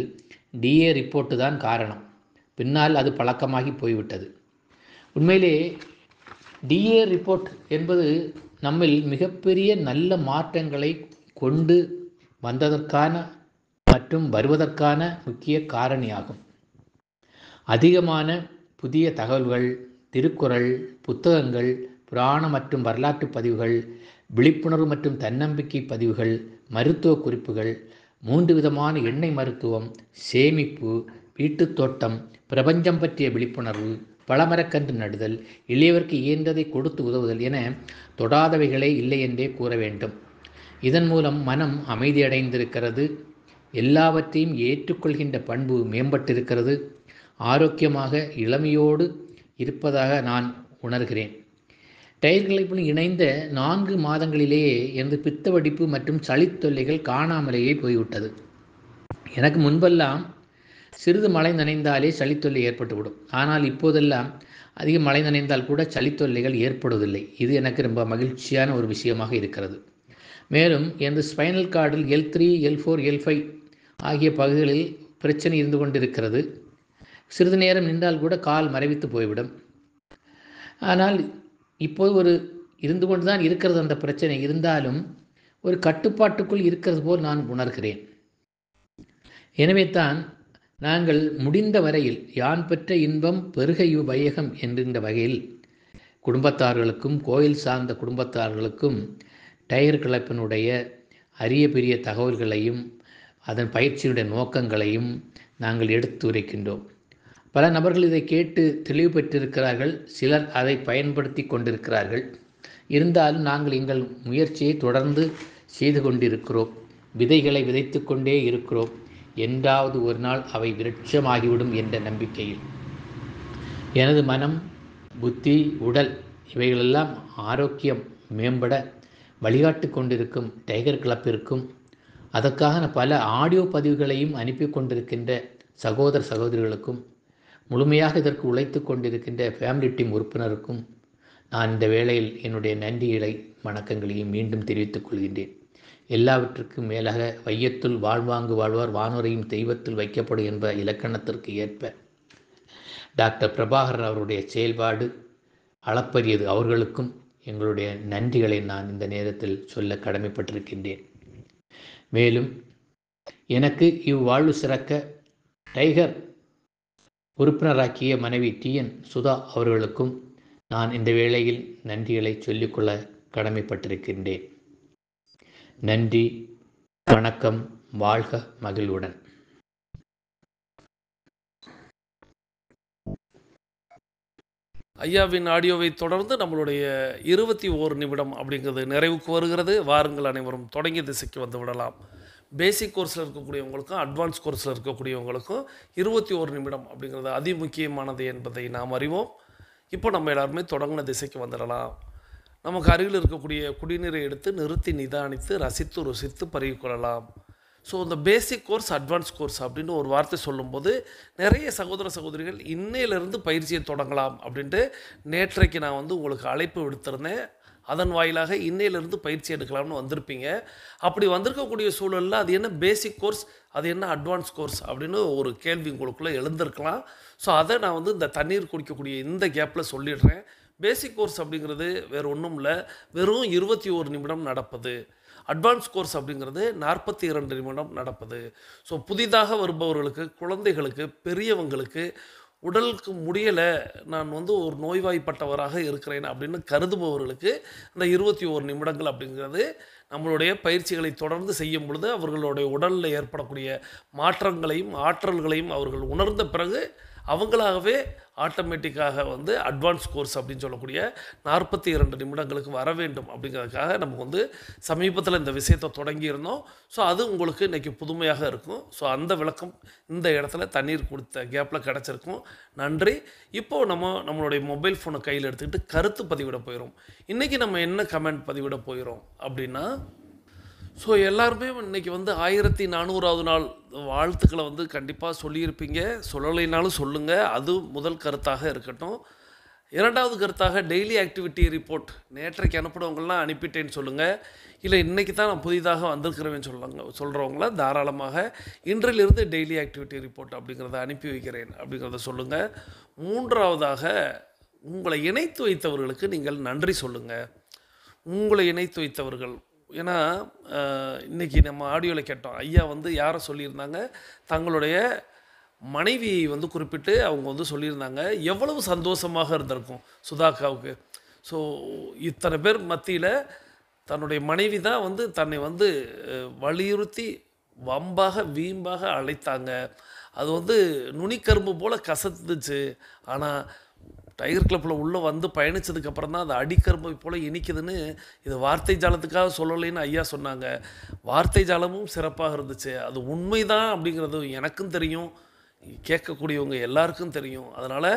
DA ரிப்போர்ட்டு தான் காரணம். பின்னால் அது பழக்கமாகி போய்விட்டது. உண்மையிலே DA ரிப்போர்ட் என்பது நம்மில் மிகப்பெரிய நல்ல மாற்றங்களை கொண்டு வந்ததற்கான மற்றும் வருவதற்கான முக்கிய காரணியாகும். அதிகமான புதிய தகவல்கள், திருக்குறள், புத்தகங்கள், புராண மற்றும் வரலாற்று பதிவுகள், விழிப்புணர்வு மற்றும் தன்னம்பிக்கை பதிவுகள், மருத்துவ குறிப்புகள், 3 விதமான எண்ணெய் மருத்துவம், சேமிப்பு, வீட்டுத் தோட்டம், பிரபஞ்சம் பற்றிய விழிப்புணர்வு, பழமரக்கன்று நடுதல், இளையவருக்கு இயன்றதை கொடுத்து உதவுதல் என தொடாதவைகளே இல்லை என்றே கூற வேண்டும். இதன் மூலம் மனம் அமைதியடைந்திருக்கிறது. எல்லாவற்றையும் ஏற்றுக்கொள்கின்ற பண்பு மேம்பட்டிருக்கிறது. ஆரோக்கியமாக இளமையோடு இருப்பதாக நான் உணர்கிறேன். டைகர் கிளப்பில் இணைந்த 4 மாதங்களிலேயே எனது பித்த வெடிப்பு மற்றும் சளித்தொல்லைகள் காணாமலேயே போய்விட்டது. எனக்கு முன்பெல்லாம் சிறிது மழை நனைந்தாலே சளித்தொல்லை ஏற்பட்டுவிடும். ஆனால் இப்போதெல்லாம் அதிக மழை நனைந்தால் கூட சளித்தொல்லைகள் ஏற்படுவதில்லை. இது எனக்கு ரொம்ப மகிழ்ச்சியான ஒரு விஷயமாக இருக்கிறது. மேலும் எனது ஸ்பைனல் கார்டில் L3, L4, L5 ஆகிய பகுதிகளில் பிரச்சனை இருந்து கொண்டிருக்கிறது. சிறிது நேரம் நின்றால் கூட கால் மரவித்து போய்விடும். ஆனால் இப்போது இருந்து கொண்டு தான் இருக்கிறது அந்த பிரச்சனை. இருந்தாலும் ஒரு கட்டுப்பாட்டுக்குள் இருக்கிறது போல் நான் உணர்கிறேன். எனவே தான் நாங்கள் முடிந்த வரையில் யான் பெற்ற இன்பம் பெருக இவ்வையகம் என்கின்ற வகையில் குடும்பத்தார்களுக்கும் கோயில் சார்ந்த குடும்பத்தார்களுக்கும் டைகர் கிளப்பினுடைய அரிய பெரிய தகவல்களையும் அதன் பயிற்சியுடைய நோக்கங்களையும் நாங்கள் எடுத்து உரைக்கின்றோம். பல நபர்கள் இதை கேட்டு தெளிவு பெற்றிருக்கிறார்கள். சிலர் அதை பயன்படுத்தி கொண்டிருக்கிறார்கள். இருந்தாலும் நாங்கள் எங்கள் முயற்சியை தொடர்ந்து செய்து கொண்டிருக்கிறோம். விதைகளை விதைத்து கொண்டே இருக்கிறோம். என்றாவது ஒரு நாள் அவை விருட்சமாகிவிடும் என்ற நம்பிக்கையில் எனது மனம், புத்தி, உடல் இவைகளெல்லாம் ஆரோக்கியம் மேம்பட வழிகாட்டு கொண்டிருக்கும் டைகர் கிளப்பிற்கும், அதற்காக பல ஆடியோ பதிவுகளையும் அனுப்பி கொண்டிருக்கின்ற சகோதர சகோதரிகளுக்கும், முழுமையாக இதற்கு உழைத்து கொண்டிருக்கின்ற ஃபேமிலி டீம் உறுப்பினருக்கும் நான் இந்த வேளையில் என்னுடைய நன்றிகளை வணக்கங்களையும் மீண்டும் தெரிவித்துக் கொள்கின்றேன். எல்லாவற்றுக்கும் மேலாக வையத்துள் வாழ்வாங்கு வாழ்வார் வானுரையும் தெய்வத்தில் வைக்கப்படும் என்ற இலக்கணத்திற்கு ஏற்ப டாக்டர் பிரபாகரன் அவருடைய செயல்பாடு அளப்பரியது. அவர்களுக்கும் எங்களுடைய நன்றிகளை நான் இந்த நேரத்தில் சொல்ல கடமைப்பட்டிருக்கின்றேன். மேலும் எனக்கு இவ்வாழ்வு சிறக்க டைகர் உறுப்பினராக்கிய மனைவி TN சுதா அவர்களுக்கும் நான் இந்த வேளையில் நன்றிகளை சொல்லிக்கொள்ள கடமைப்பட்டிருக்கின்றேன். நன்றி, வணக்கம், வாழ்க மகிழ்வுடன். ஐயாவின் ஆடியோவை தொடர்ந்து நம்மளுடைய 21 நிமிடம் அப்படிங்கிறது நிறைவுக்கு வருகிறது. வாருங்கள் அனைவரும் தொடங்கிய திசைக்கு வந்து விடலாம். பேசிக் கோர்ஸில் இருக்கக்கூடியவங்களுக்கும் அட்வான்ஸ் கோர்ஸில் இருக்கக்கூடியவங்களுக்கும் 21 நிமிடம் அப்படிங்கிறது அதிமுக்கியமானது என்பதை நாம் அறிவோம். இப்போ நம்ம எல்லாருமே தொடங்கின திசைக்கு வந்துடலாம். நமக்கு அருகில் இருக்கக்கூடிய குடிநீரை எடுத்து நிறுத்தி நிதானித்து ரசித்து ருசித்து பருகிக்கொள்ளலாம். ஸோ இந்த பேசிக் கோர்ஸ் அட்வான்ஸ் கோர்ஸ் அப்படின்னு ஒரு வார்த்தை சொல்லும்போது நிறைய சகோதர சகோதரிகள் இன்னையிலிருந்து பயிற்சியை தொடங்கலாம் அப்படின்ட்டு நேற்றைக்கு நான் வந்து உங்களுக்கு அழைப்பு விடுத்திருந்தேன். அதன் வாயிலாக இன்னையிலிருந்து பயிற்சி எடுக்கலாம்னு வந்திருப்பீங்க. அப்படி வந்திருக்கக்கூடிய சூழலில் அது என்ன பேசிக் கோர்ஸ், அது என்ன அட்வான்ஸ் கோர்ஸ் அப்படின்னு ஒரு கேள்வி உங்களுக்குள்ளே எழுந்திருக்கலாம். ஸோ அதை நான் வந்து இந்த தண்ணீர் குடிக்கக்கூடிய இந்த கேப்பில் சொல்லிடுறேன். பேசிக் கோர்ஸ் அப்படிங்கிறது வேறு ஒன்றும் இல்லை, வெறும் 21 நிமிடம் நடப்பது. அட்வான்ஸ் கோர்ஸ் அப்படிங்கிறது 42 நிமிடம் நடப்பது. ஸோ புதிதாக வருபவர்களுக்கு, குழந்தைகளுக்கு, பெரியவங்களுக்கு, உடலுக்கு முடியலை, நான் வந்து ஒரு நோய்வாய்ப்பட்டவராக இருக்கிறேன் அப்படின்னு கருதுபவர்களுக்கு இந்த 21 நிமிடங்கள் அப்படிங்கிறது நம்மளுடைய பயிற்சிகளை தொடர்ந்து செய்யும் பொழுது அவர்களுடைய உடலில் ஏற்படக்கூடிய மாற்றங்களையும் ஆற்றல்களையும் அவர்கள் உணர்ந்த பிறகு அவங்களாகவே ஆட்டோமேட்டிக்காக வந்து அட்வான்ஸ் கோர்ஸ் அப்படின்னு சொல்லக்கூடிய 42 நிமிடங்களுக்கு வர வேண்டும் அப்படிங்கிறதுக்காக நமக்கு வந்து சமீபத்தில் இந்த விஷயத்தை தொடங்கியிருந்தோம். ஸோ அது உங்களுக்கு இன்றைக்கி புதுமையாக இருக்கும். ஸோ அந்த விளக்கம் இந்த இடத்துல தண்ணீர் கொடுத்த கேப்பில் கிடச்சிருக்கும். நன்றி. இப்போது நம்மளுடைய மொபைல் ஃபோனை கையில் எடுத்துக்கிட்டு கருத்து பதிவிட போயிடும். இன்றைக்கி நம்ம என்ன கமெண்ட் பதிவிட போயிடும் அப்படின்னா, ஸோ எல்லாருமே இன்றைக்கி வந்து 1400வது நாள் வாழ்த்துக்களை வந்து கண்டிப்பாக சொல்லியிருப்பீங்க. சொல்லலைனாலும் சொல்லுங்கள். அது முதல் கருத்தாக இருக்கட்டும். இரண்டாவது கருத்தாக டெய்லி ஆக்டிவிட்டி ரிப்போர்ட் நேற்றைக்கு அனுப்பினவங்களாம் அனுப்பிட்டேன்னு சொல்லுங்கள். இல்லை இன்றைக்கி தான் நான் புதிதாக வந்திருக்கிறேன்னு சொல்கிறவங்கள தாராளமாக இன்றிலிருந்து டெய்லி ஆக்டிவிட்டி ரிப்போர்ட் அப்படிங்கிறத அனுப்பி வைக்கிறேன் அப்படிங்கிறத சொல்லுங்கள். மூன்றாவதாக உங்களை இணைத்து வைத்தவர்களுக்கு நீங்கள் நன்றி சொல்லுங்கள். உங்களை இணைத்து வைத்தவர்கள், ஏன்னா இன்றைக்கி நம்ம ஆடியோவில் கேட்டோம், ஐயா வந்து யாரை சொல்லியிருந்தாங்க, தங்களுடைய மனைவியை வந்து குறிப்பிட்டு அவங்க வந்து சொல்லியிருந்தாங்க. எவ்வளவு சந்தோஷமாக இருந்திருக்கும் சுதாக்காவுக்கு. ஸோ இத்தனை பேர் மத்தியில் தன்னுடைய மனைவி தான் வந்து தன்னை வந்து வலியுறுத்தி வம்பாக வீம்பாக அழைத்தாங்க. அது வந்து நுனிக்கரும்பு போல் கசத்துச்சு. ஆனால் டைகர் கிளப்பில் உள்ளே வந்து பயணித்ததுக்கப்புறம் தான் அது அடிக்கரும்பை போல் இனிக்குதுன்னு இது வார்த்தை ஜாலத்துக்காக சொல்லலைன்னு ஐயா சொன்னாங்க. வார்த்தை ஜாலமும் சிறப்பாக இருந்துச்சு. அது உண்மைதான் அப்படிங்கிறது எனக்கும் தெரியும், கேட்கக்கூடியவங்க எல்லாருக்கும் தெரியும். அதனால்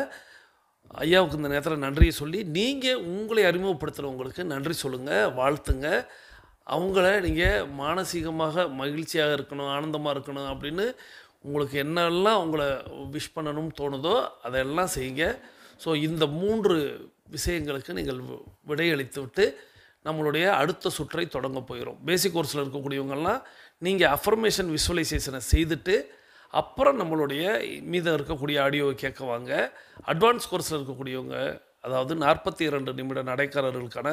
ஐயாவுக்கு இந்த நேரத்தில் நன்றியை சொல்லி நீங்கள் உங்களை அறிமுகப்படுத்துகிறவங்களுக்கு நன்றி சொல்லுங்கள், வாழ்த்துங்க. அவங்கள நீங்கள் மானசீகமாக மகிழ்ச்சியாக இருக்கணும், ஆனந்தமாக இருக்கணும் அப்படின்னு உங்களுக்கு என்னெல்லாம் அவங்கள விஷ் பண்ணணும்னு தோணுதோ அதெல்லாம் செய்யுங்க. ஸோ இந்த 3 விஷயங்களுக்கு நீங்கள் விடையளித்து விட்டு நம்மளுடைய அடுத்த சுற்றை தொடங்க போயிடும். பேசிக் கோர்ஸில் இருக்கக்கூடியவங்கெல்லாம் நீங்கள் அஃபர்மேஷன் விசுவலைசேஷனை செய்துட்டு அப்புறம் நம்மளுடைய மீதம் இருக்கக்கூடிய ஆடியோவை கேட்க வாங்க. அட்வான்ஸ் கோர்ஸில் இருக்கக்கூடியவங்க, அதாவது 42 நிமிட நடைக்காரர்களுக்கான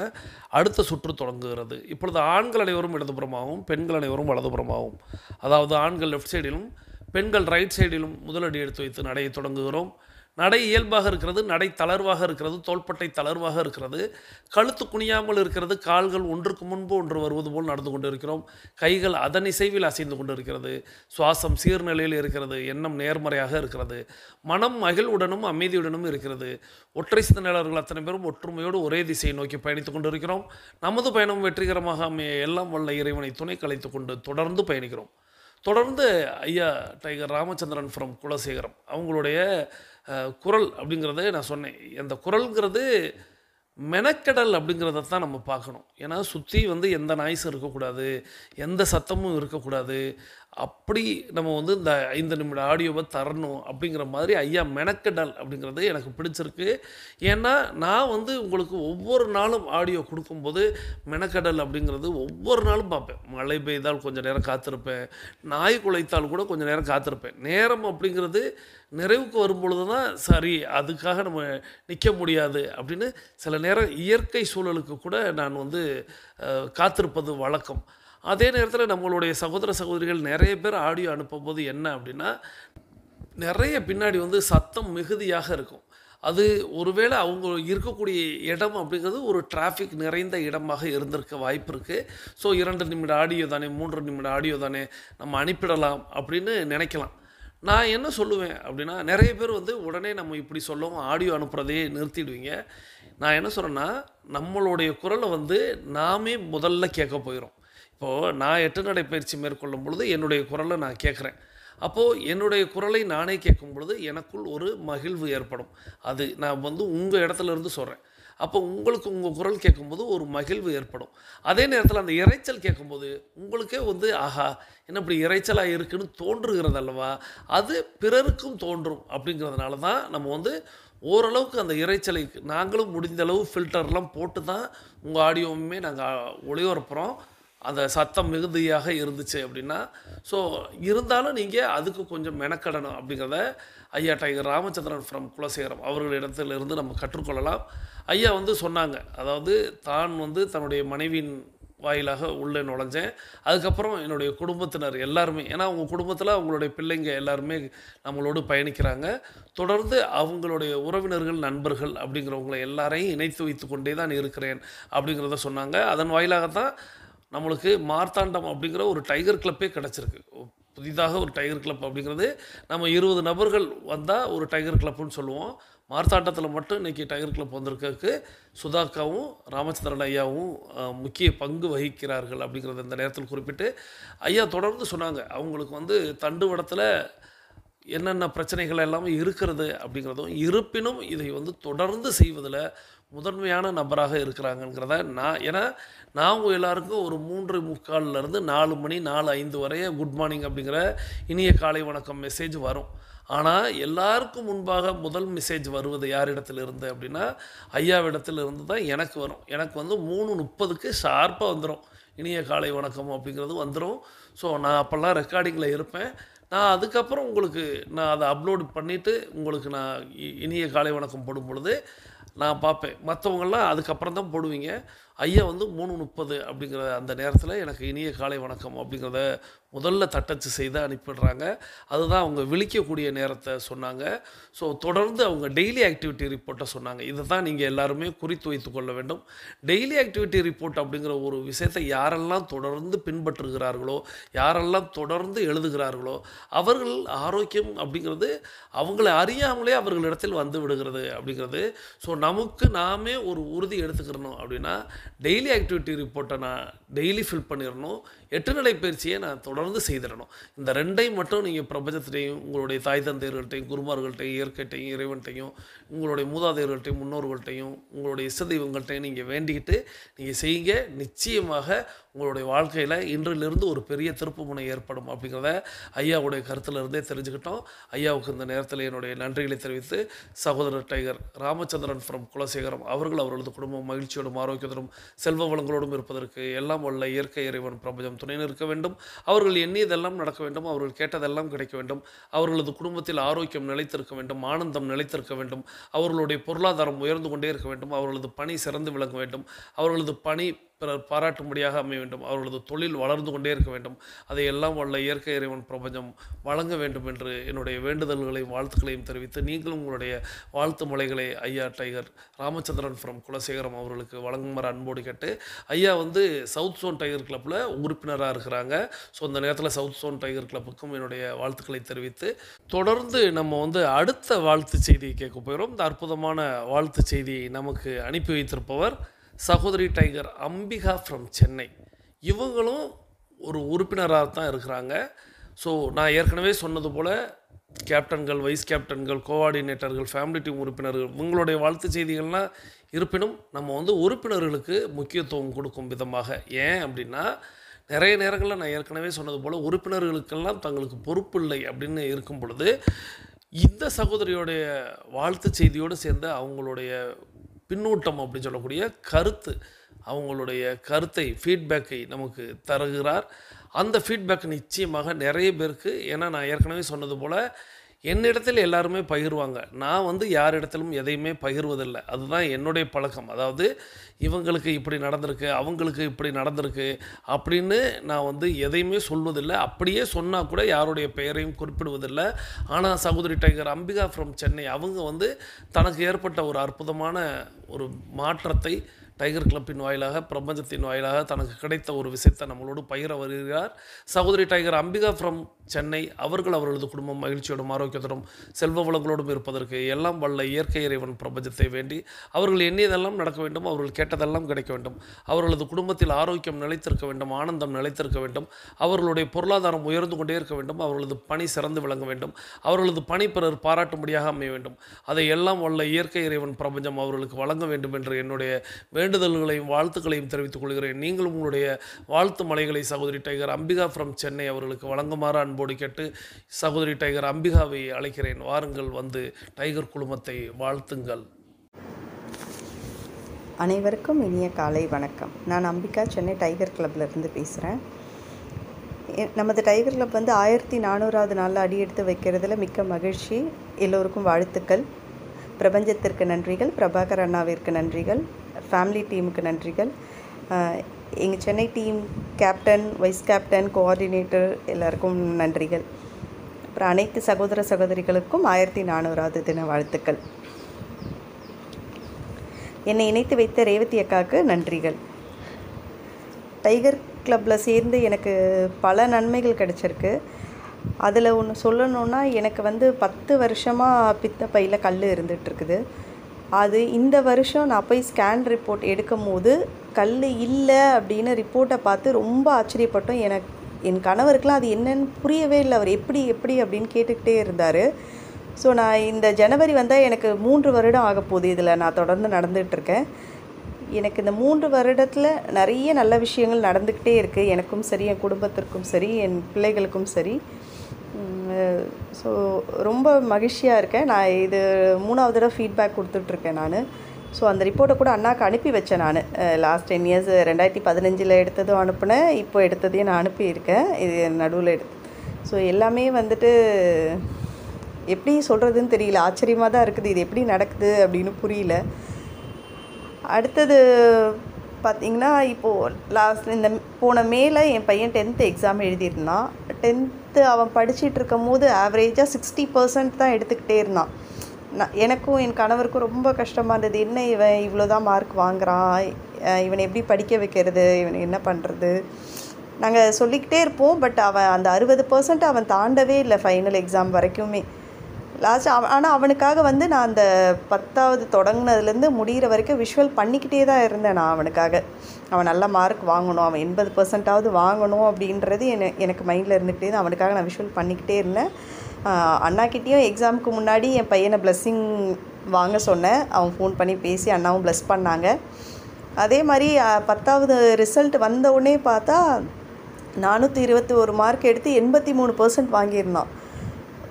அடுத்த சுற்று தொடங்குகிறது. இப்பொழுது ஆண்கள் அனைவரும் இடதுபுறமாகவும் பெண்கள் அனைவரும் வலதுபுறமாகவும், அதாவது ஆண்கள் லெஃப்ட் சைடிலும் பெண்கள் ரைட் சைடிலும் முதலடி எடுத்து வைத்து நடையை தொடங்குகிறோம். நடை இயல்பாக இருக்கிறது, நடை தளர்வாக இருக்கிறது, தோள்பட்டை தளர்வாக இருக்கிறது, கழுத்து குனியாமல் இருக்கிறது, கால்கள் ஒன்றுக்கு முன்பு ஒன்று வருவது போல் நடந்து கொண்டு இருக்கிறோம், கைகள் அதன் இசைவில் அசைந்து கொண்டு இருக்கிறது, சுவாசம் சீர்நிலையில் இருக்கிறது, எண்ணம் நேர்மறையாக இருக்கிறது, மனம் மகிழ்வுடனும் அமைதியுடனும் இருக்கிறது. ஒற்றை சிந்தனையாளர்கள் அத்தனை பேரும் ஒற்றுமையோடு ஒரே திசையை நோக்கி பயணித்துக் கொண்டு இருக்கிறோம். நமது பயணம் வெற்றிகரமாக அமைய எல்லாம் வல்ல இறைவனை துணை கலைத்து கொண்டு தொடர்ந்து பயணிக்கிறோம். தொடர்ந்து ஐயா டைகர் ராமச்சந்திரன் ஃப்ரம் குலசேகரம் அவங்களுடைய குரல் அப்படிங்கிறத நான் சொன்னேன். அந்த குரல்ங்கிறது மெனக்கடல் அப்படிங்கிறத தான் நம்ம பார்க்கணும். ஏன்னா சுற்றி வந்து எந்த நாய்ஸும் இருக்கக்கூடாது, எந்த சத்தமும் இருக்கக்கூடாது. அப்படி நம்ம வந்து இந்த 5 நிமிட ஆடியோவை தரணும் அப்படிங்கிற மாதிரி ஐயா மெனக்கெடல் அப்படிங்கிறது எனக்கு பிடிச்சிருக்கு. ஏன்னா நான் வந்து உங்களுக்கு ஒவ்வொரு நாளும் ஆடியோ கொடுக்கும்போது மெனக்கெடல் அப்படிங்கிறது ஒவ்வொரு நாளும் பார்ப்பேன். மழை பெய்தால் கொஞ்சம் நேரம் காத்திருப்பேன், நாய் குலைத்தால் கூட கொஞ்சம் நேரம் காத்திருப்பேன். நேரம் அப்படிங்கிறது நிறைவுக்கு வரும்பொழுது தான் சரி அதுக்காக நம்ம நிற்க முடியாது அப்படின்னு சில நேரம் இயற்கை சூழலுக்கு கூட நான் வந்து காத்திருப்பது வழக்கம். அதே நேரத்தில் நம்மளுடைய சகோதர சகோதரிகள் நிறைய பேர் ஆடியோ அனுப்பும்போது என்ன அப்படின்னா, நிறைய பின்னாடி வந்து சத்தம் மிகுதியாக இருக்கும். அது ஒருவேளை அவங்க இருக்கக்கூடிய இடம் அப்படிங்கிறது ஒரு டிராஃபிக் நிறைந்த இடமாக இருந்திருக்க வாய்ப்பு இருக்குது. ஸோ 2 நிமிட ஆடியோ தானே, 3 நிமிட ஆடியோ தானே, நம்ம அனுப்பிடலாம் அப்படின்னு நினைக்கலாம். நான் என்ன சொல்லுவேன் அப்படின்னா, நிறைய பேர் வந்து உடனே நம்ம இப்படி சொல்லவும் ஆடியோ அனுப்புகிறதையே நிறுத்திடுவீங்க. நான் என்ன சொல்கிறேன்னா, நம்மளுடைய குரலை வந்து நாமே முதல்ல கேட்க போயிடும். இப்போது நான் 8 நடைப்பயிற்சி மேற்கொள்ளும் பொழுது என்னுடைய குரலை நான் கேட்குறேன். அப்போது என்னுடைய குரலை நானே கேட்கும் பொழுது எனக்குள் ஒரு மகிழ்வு ஏற்படும். அது நான் வந்து உங்கள் இடத்துல இருந்து சொல்கிறேன். அப்போ உங்களுக்கு உங்கள் குரல் கேட்கும்போது ஒரு மகிழ்வு ஏற்படும். அதே நேரத்தில் அந்த இரைச்சல் கேட்கும்போது உங்களுக்கே வந்து ஆஹா என்ன இப்படி இரைச்சலாக இருக்குன்னு தோன்றுகிறது அல்லவா, அது பிறருக்கும் தோன்றும். அப்படிங்கிறதுனால தான் நம்ம வந்து ஓரளவுக்கு அந்த இரைச்சலை நாங்களும் முடிந்தளவு ஃபில்டர்லாம் போட்டு தான் உங்கள் ஆடியோவுமே நாங்கள் ஒளிபரப்புகிறோம். அந்த சத்தம் மிகுதியாக இருந்துச்சு அப்படின்னா. ஸோ இருந்தாலும் நீங்கள் அதுக்கு கொஞ்சம் மெனக்கடணும் அப்படிங்கிறத ஐயா டைகர் ராமச்சந்திரன் ஃப்ரம் குலசேகரம் அவர்களிடத்திலிருந்து நம்ம கற்றுக்கொள்ளலாம். ஐயா வந்து சொன்னாங்க, அதாவது தான் வந்து தன்னுடைய மனைவியின் வாயிலாக உள்ளே நுழைஞ்சேன். அதுக்கப்புறம் என்னுடைய குடும்பத்தினர் எல்லாருமே, ஏன்னா அவங்க குடும்பத்தில் அவங்களுடைய பிள்ளைங்க எல்லாருமே நம்மளோடு பயணிக்கிறாங்க. தொடர்ந்து அவங்களுடைய உறவினர்கள் நண்பர்கள் அப்படிங்கிறவங்களை எல்லாரையும் இணைத்து வைத்து கொண்டே தான் இருக்கிறேன் அப்படிங்கிறத சொன்னாங்க. அதன் வாயிலாகத்தான் நம்மளுக்கு மார்த்தாண்டம் அப்படிங்கிற ஒரு டைகர் கிளப்பே கிடச்சிருக்கு. புதிதாக ஒரு டைகர் கிளப் அப்படிங்கிறது நம்ம 20 நபர்கள் வந்தால் ஒரு டைகர் கிளப்புன்னு சொல்லுவோம். மார்த்தாண்டத்தில் மட்டும் இன்றைக்கி டைகர் கிளப் வந்திருக்கிறதுக்கு சுதாக்காவும் ராமச்சந்திரன் ஐயாவும் முக்கிய பங்கு வகிக்கிறார்கள் அப்படிங்கிறத இந்த நேரத்தில் குறிப்பிட்டு ஐயா தொடர்ந்து சொன்னாங்க. அவங்களுக்கு வந்து தண்டுவடத்தில் என்னென்ன பிரச்சனைகள் எல்லாமே இருக்கிறது அப்படிங்கிறதும், இருப்பினும் இதை வந்து தொடர்ந்து செய்வதில் முதன்மையான நபராக இருக்கிறாங்கங்கிறத ஏன்னா நான் உங்கள் எல்லாருக்கும் ஒரு 3:45 4 மணி 4:05 வரைய குட் மார்னிங் அப்படிங்கிற இனிய காலை வணக்கம் மெசேஜ் வரும். ஆனால் எல்லாருக்கும் முன்பாக முதல் மெசேஜ் வருவது யாரிடத்தில் இருந்து அப்படின்னா ஐயாவிடத்தில் இருந்து தான் எனக்கு வரும். எனக்கு வந்து 3:30க்கு ஷார்ப்பாக வந்துடும் இனிய காலை வணக்கம் அப்படிங்கிறது வந்துடும். ஸோ நான் அப்போல்லாம் ரெக்கார்டிங்கில் இருப்பேன். நான் அதுக்கப்புறம் உங்களுக்கு நான் அதை அப்லோடு பண்ணிவிட்டு உங்களுக்கு நான் இனிய காலை வணக்கம் போடும் பொழுது நான் பார்ப்பேன். மற்றவங்கள்லாம் அதுக்கப்புறம் தான் போடுவீங்க. ஐயா வந்து 3:30 அப்படிங்கிற அந்த நேரத்தில் எனக்கு இனிய காலை வணக்கம் அப்படிங்கிறத முதல்ல தட்டச்சு செய்து அனுப்பிடுறாங்க. அதுதான் அவங்க விழிக்கக்கூடிய நேரத்தை சொன்னாங்க. ஸோ தொடர்ந்து அவங்க டெய்லி ஆக்டிவிட்டி ரிப்போர்ட்டை சொன்னாங்க. இதை தான் நீங்கள் எல்லாருமே குறித்து வைத்து கொள்ள வேண்டும். டெய்லி ஆக்டிவிட்டி ரிப்போர்ட் அப்படிங்கிற ஒரு விஷயத்தை யாரெல்லாம் தொடர்ந்து பின்பற்றுகிறார்களோ, யாரெல்லாம் தொடர்ந்து எழுதுகிறார்களோ, அவர்கள் ஆரோக்கியம் அப்படிங்கிறது அவங்களை அறியாமலே அவர்களிடத்தில் வந்து விடுகிறது அப்படிங்கிறது. ஸோ நமக்கு நாமே ஒரு உறுதி எடுத்துக்கிறணும் அப்படின்னா டெய்லி ஆக்டிவிட்டி ரிப்போர்ட்டை நான் டெய்லி ஃபில் பண்ணிடணும். 8 நடைப்பயிற்சியை நான் தொடர்ந்து செய்திடணும். இந்த 2ஐயும் மட்டும் நீங்கள் பிரபஞ்சத்திலையும் உங்களுடைய தாய் தந்தையர்கள்ட்டையும் குருமார்கள்ட்டையும் இயற்கைட்டையும் இறைவன்ட்டையும் உங்களுடைய மூதாதையர்கள்ட்டையும் முன்னோர்கள்ட்டையும் உங்களுடைய இஷ்ட தெய்வங்கள்ட்டையும் நீங்கள் வேண்டிக்கிட்டு நீங்கள் செய்யுங்க. நிச்சயமாக உங்களுடைய வாழ்க்கையில் இன்றிலிருந்து ஒரு பெரிய திருப்புமுனை ஏற்படும் அப்படிங்கிறத ஐயாவுடைய கருத்தில் இருந்தே தெரிஞ்சுக்கிட்டோம். ஐயாவுக்கு இந்த நேரத்தில் என்னுடைய நன்றிகளை தெரிவித்து சகோதரர் டைகர் ராமச்சந்திரன் ஃப்ரம் குலசேகரம் அவர்களது குடும்பம் மகிழ்ச்சியோடும் ஆரோக்கியத்தோடும் செல்வ வளங்களோடும் இருப்பதற்கு எல்லாம் வல்ல இயற்கை இறைவன் பிரபஞ்சம் துணை நிற்க வேண்டும். அவர்கள் எண்ணியதெல்லாம் நடக்க வேண்டும். அவர்கள் கேட்டதெல்லாம் கிடைக்க வேண்டும். அவர்களது குடும்பத்தில் ஆரோக்கியம் நிலைத்திருக்க வேண்டும், ஆனந்தம் நிலைத்திருக்க வேண்டும். அவர்களுடைய பொருளாதாரம் உயர்ந்து கொண்டே இருக்க வேண்டும். அவர்களது பணி சிறந்து விளங்க வேண்டும். அவர்களது பணி பிறர் பாராட்டும்படியாக அமைய வேண்டும். அவர்களது தொழில் வளர்ந்து கொண்டே இருக்க வேண்டும். அதையெல்லாம் வல்ல இயற்கை இறைவன் பிரபஞ்சம் வழங்க வேண்டும் என்று என்னுடைய வேண்டுதல்களையும் வாழ்த்துக்களையும் தெரிவித்து நீங்களும் உங்களுடைய வாழ்த்து மலைகளை ஐயா டைகர் ராமச்சந்திரன் ஃப்ரம் குலசேகரம் அவர்களுக்கு வழங்குமாறு அன்போடு கேட்டு, ஐயா வந்து சவுத் சோன் டைகர் கிளப்பில் உறுப்பினராக இருக்கிறாங்க. ஸோ அந்த நேரத்தில் சவுத் சோன் டைகர் கிளப்புக்கும் என்னுடைய வாழ்த்துக்களை தெரிவித்து தொடர்ந்து நம்ம வந்து அடுத்த வாழ்த்து செய்தியை கேட்க போகிறோம். இந்த அற்புதமான வாழ்த்து செய்தியை நமக்கு அனுப்பி வைத்திருப்பவர் சகோதரி டைகர் அம்பிகா ஃப்ரம் சென்னை. இவங்களும் ஒரு உறுப்பினராக தான் இருக்கிறாங்க. ஸோ நான் ஏற்கனவே சொன்னது போல் கேப்டன்கள், வைஸ் கேப்டன்கள், கோஆர்டினேட்டர்கள், ஃபேமிலி டீம் உறுப்பினர்கள் இவங்களுடைய வாழ்த்து செய்திகள்லாம் இருப்பினும் நம்ம வந்து உறுப்பினர்களுக்கு முக்கியத்துவம் கொடுக்கும் விதமாக. ஏன் அப்படின்னா நிறைய நேரங்களில் நான் ஏற்கனவே சொன்னது போல் உறுப்பினர்களுக்கெல்லாம் தங்களுக்கு பொறுப்பு இல்லை அப்படின்னு இருக்கும் பொழுது இந்த சகோதரியோடைய வாழ்த்து செய்தியோடு சேர்ந்து அவங்களுடைய பின்னூட்டம் அப்படின்னு சொல்லக்கூடிய கருத்து, அவங்களுடைய கருத்தை, ஃபீட்பேக்கை நமக்கு தருகிறார். அந்த ஃபீட்பேக் நிச்சயமாக நிறைய பேருக்கு, ஏன்னா நான் ஏற்கனவே சொன்னது போல் என்னிடத்தில் எல்லாருமே பகிர்வாங்க. நான் யாரிடத்திலும் எதையுமே பகிர்வதில்லை. அதுதான் என்னுடைய பழக்கம். அதாவது இவங்களுக்கு இப்படி நடந்திருக்கு, அவங்களுக்கு இப்படி நடந்திருக்கு அப்படின்னு நான் எதையுமே சொல்வதில்லை. அப்படியே சொன்னால் கூட யாருடைய பெயரையும் குறிப்பிடுவதில்லை. ஆனால் சகோதரி டைகர் அம்பிகா ஃப்ரம் சென்னை அவங்க தனக்கு ஏற்பட்ட ஒரு அற்புதமான ஒரு மாற்றத்தை டைகர் கிளப்பின் வாயிலாக, பிரபஞ்சத்தின் வாயிலாக தனக்கு கிடைத்த ஒரு விஷயத்தை நம்மளோடு பகிர வருகிறார் சகோதரி டைகர் அம்பிகா ஃப்ரம் சென்னை. அவர்களது குடும்பம் மகிழ்ச்சியோடும் ஆரோக்கியத்தோடும் செல்வ வளங்களோடும் இருப்பதற்கு எல்லாம் வல்ல இயற்கை இறைவன் பிரபஞ்சத்தை வேண்டி அவர்கள் எண்ணியதெல்லாம் நடக்க வேண்டும், அவர்கள் கேட்டதெல்லாம் கிடைக்க வேண்டும், அவர்களது குடும்பத்தில் ஆரோக்கியம் நிலைத்திருக்க வேண்டும், ஆனந்தம் நிலைத்திருக்க வேண்டும், அவர்களுடைய பொருளாதாரம் உயர்ந்து கொண்டே இருக்க வேண்டும், அவர்களது பணி சிறந்து விளங்க வேண்டும், அவர்களது பணி பிறர் பாராட்டும்படியாக அமைய வேண்டும். அதை எல்லாம் வல்ல இயற்கை இறைவன் பிரபஞ்சம் அவர்களுக்கு வழங்க வேண்டும் என்று என்னுடைய வேண்டுதல்களையும் வாழ்த்துக்களையும் தெரிவித்துக் கொள்கிறேன். நீங்களும் உங்களுடைய வாழ்த்து மலைகளை சகோதரி டைகர் அம்பிகா ஃப்ரம் சென்னை அவர்களுக்கு வழங்குமாறு அன்போடு கேட்டு சகோதரி டைகர் அம்பிகாவை அழைக்கிறேன். வாருங்கள், டைகர் குழுமத்தை வாழ்த்துங்கள். அனைவருக்கும் இனிய காலை வணக்கம். நான் அம்பிகா, சென்னை டைகர் கிளப்லேருந்து பேசுகிறேன். நமது டைகர் கிளப் 1400வது நாளில் அடியெடுத்து வைக்கிறதுல மிக்க மகிழ்ச்சி. எல்லோருக்கும் வாழ்த்துக்கள். பிரபஞ்சத்திற்கு நன்றிகள், பிரபாகர் அண்ணாவிற்கு நன்றிகள், ஃபேமிலி டீமுக்கு நன்றிகள், எங்கள் Chennai team captain, vice captain, coordinator எல்லாருக்கும் நன்றிகள். அப்புறம் அனைத்து சகோதர சகோதரிகளுக்கும் 1400வது தின வாழ்த்துக்கள். என்னை இணைத்து வைத்த ரேவதி அக்காவுக்கு நன்றிகள். டைகர் கிளப்பில் சேர்ந்து எனக்கு பல நன்மைகள் கிடச்சிருக்கு. அதில் ஒன்று சொல்லணுன்னா, எனக்கு 10 வருஷமாக பித்தப்பையில் கல் இருந்துகிட்ருக்குது. அது இந்த வருஷம் நான் போய் ஸ்கேன் ரிப்போர்ட் எடுக்கும் போது கல் இல்லை அப்படின்னு ரிப்போர்ட்டை பார்த்து ரொம்ப ஆச்சரியப்பட்டோம். என் கணவருக்கெலாம் அது என்னன்னு புரியவே இல்லை. அவர் எப்படி அப்படின்னு கேட்டுக்கிட்டே இருந்தார். ஸோ நான் இந்த ஜனவரி வந்தால் எனக்கு 3 வருடம் ஆக போகுது. இதில் நான் தொடர்ந்து நடந்துகிட்ருக்கேன். எனக்கு இந்த 3 வருடத்தில் நிறைய நல்ல விஷயங்கள் நடந்துக்கிட்டே இருக்குது. எனக்கும் சரி, என் குடும்பத்திற்கும் சரி, என் பிள்ளைகளுக்கும் சரி. ஸோ ரொம்ப மகிழ்ச்சியாக இருக்கேன். நான் இது 3வது தடவை ஃபீட்பேக் கொடுத்துட்ருக்கேன் நான். ஸோ அந்த ரிப்போர்ட்டை கூட அண்ணாவுக்கு அனுப்பி வச்சேன் நான். லாஸ்ட் 10 இயர்ஸ் 2015 எடுத்ததும் அனுப்புனேன், இப்போ எடுத்ததையும் நான் அனுப்பியிருக்கேன். இது நடுவில் ஸோ எல்லாமே எப்படி சொல்கிறதுன்னு தெரியல. ஆச்சரியமாக தான் இருக்குது. இது எப்படி நடக்குது அப்படின்னு புரியல. அடுத்தது பார்த்திங்கன்னா, இப்போது இந்த போன மேல என் பையன் 10th எக்ஸாம் எழுதியிருந்தான். 10th அவன் படிச்சுட்டு இருக்கும் போது ஆவரேஜாக 60% தான் எடுத்துக்கிட்டே இருந்தான். எனக்கும் என் கணவருக்கும் ரொம்ப கஷ்டமாக இருந்தது. என்ன இவன் இவ்வளோ தான் மார்க் வாங்குறான், இவனை எப்படி படிக்க வைக்கிறது, இவனை என்ன பண்ணுறது, நாங்கள் சொல்லிக்கிட்டே இருப்போம். பட் அவன் அந்த 60% அவன் தாண்டவே இல்லை ஃபைனல் எக்ஸாம் வரைக்குமே. லாஸ்ட் ஆனால் அவனுக்காக நான் அந்த 10வது தொடங்கினதுலேருந்து முடிகிற வரைக்கும் விஷுவல் பண்ணிக்கிட்டே தான் இருந்தேன். நான் அவனுக்காக அவன் நல்ல மார்க் வாங்கணும், அவன் 80% வாங்கணும் அப்படின்றது எனக்கு மைண்டில் இருந்துகிட்டே தான். அவனுக்காக நான் விஷுவல் பண்ணிக்கிட்டே இருந்தேன். அண்ணாக்கிட்டேயும் எக்ஸாமுக்கு முன்னாடி என் பையனை பிளஸ்ஸிங் வாங்க சொன்னேன். அவன் ஃபோன் பண்ணி பேசி அண்ணாவும் ப்ளஸ் பண்ணாங்க. அதே மாதிரி 10வது ரிசல்ட் வந்தவுடனே பார்த்தா 421 மார்க் எடுத்து 83% வாங்கியிருந்தான்.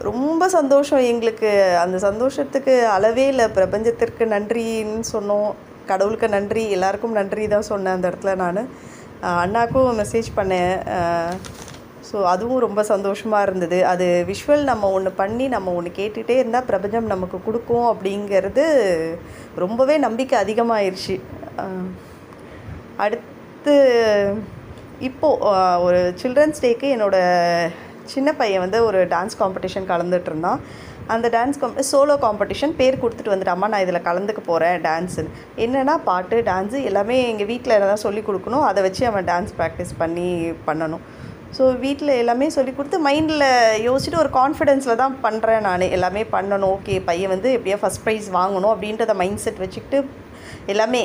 ரொம்ப சந்தோஷம் எங்களுக்கு. அந்த சந்தோஷத்துக்கு அளவே இல்லை. பிரபஞ்சத்திற்கு நன்றின்னு சொன்னோம், கடவுளுக்கு நன்றி, எல்லாருக்கும் நன்றி தான் சொன்னேன் அந்த இடத்துல. நான் அண்ணாக்கும் மெசேஜ் பண்ணேன். ஸோ அதுவும் ரொம்ப சந்தோஷமாக இருந்தது. அது விஷுவல் நம்ம ஒன்று பண்ணி நம்ம ஒன்று கேட்டுகிட்டே இருந்தால் பிரபஞ்சம் நமக்கு கொடுக்கும் அப்படிங்கிறது ரொம்பவே நம்பிக்கை அதிகமாகிருச்சு. அடுத்து இப்போது ஒரு சில்ட்ரன்ஸ் டேக்கு என்னோடய சின்ன பையன் ஒரு டான்ஸ் காம்படிஷன் கலந்துட்டு இருந்தான். அந்த டான்ஸ் சோலோ காம்படிஷன் பேர் கொடுத்துட்டு வந்துட்டு, அம்மா நான் இதில் கலந்துக்க போகிறேன் டான்ஸுன்னு. என்னென்னா பாட்டு, டான்ஸு எல்லாமே எங்கள் வீட்டில் தான் சொல்லி கொடுக்கணும். அதை வச்சு அவன் டான்ஸ் ப்ராக்டிஸ் பண்ணணும். ஸோ வீட்டில் எல்லாமே சொல்லி கொடுத்து மைண்டில் யோசிச்சுட்டு ஒரு கான்ஃபிடென்ஸில் தான் பண்ணுறேன் நான். எல்லாமே பண்ணணும், ஓகே பையன் எப்படியா ஃபஸ்ட் ப்ரைஸ் வாங்கணும் அப்படின்றத மைண்ட் செட் வச்சுக்கிட்டு எல்லாமே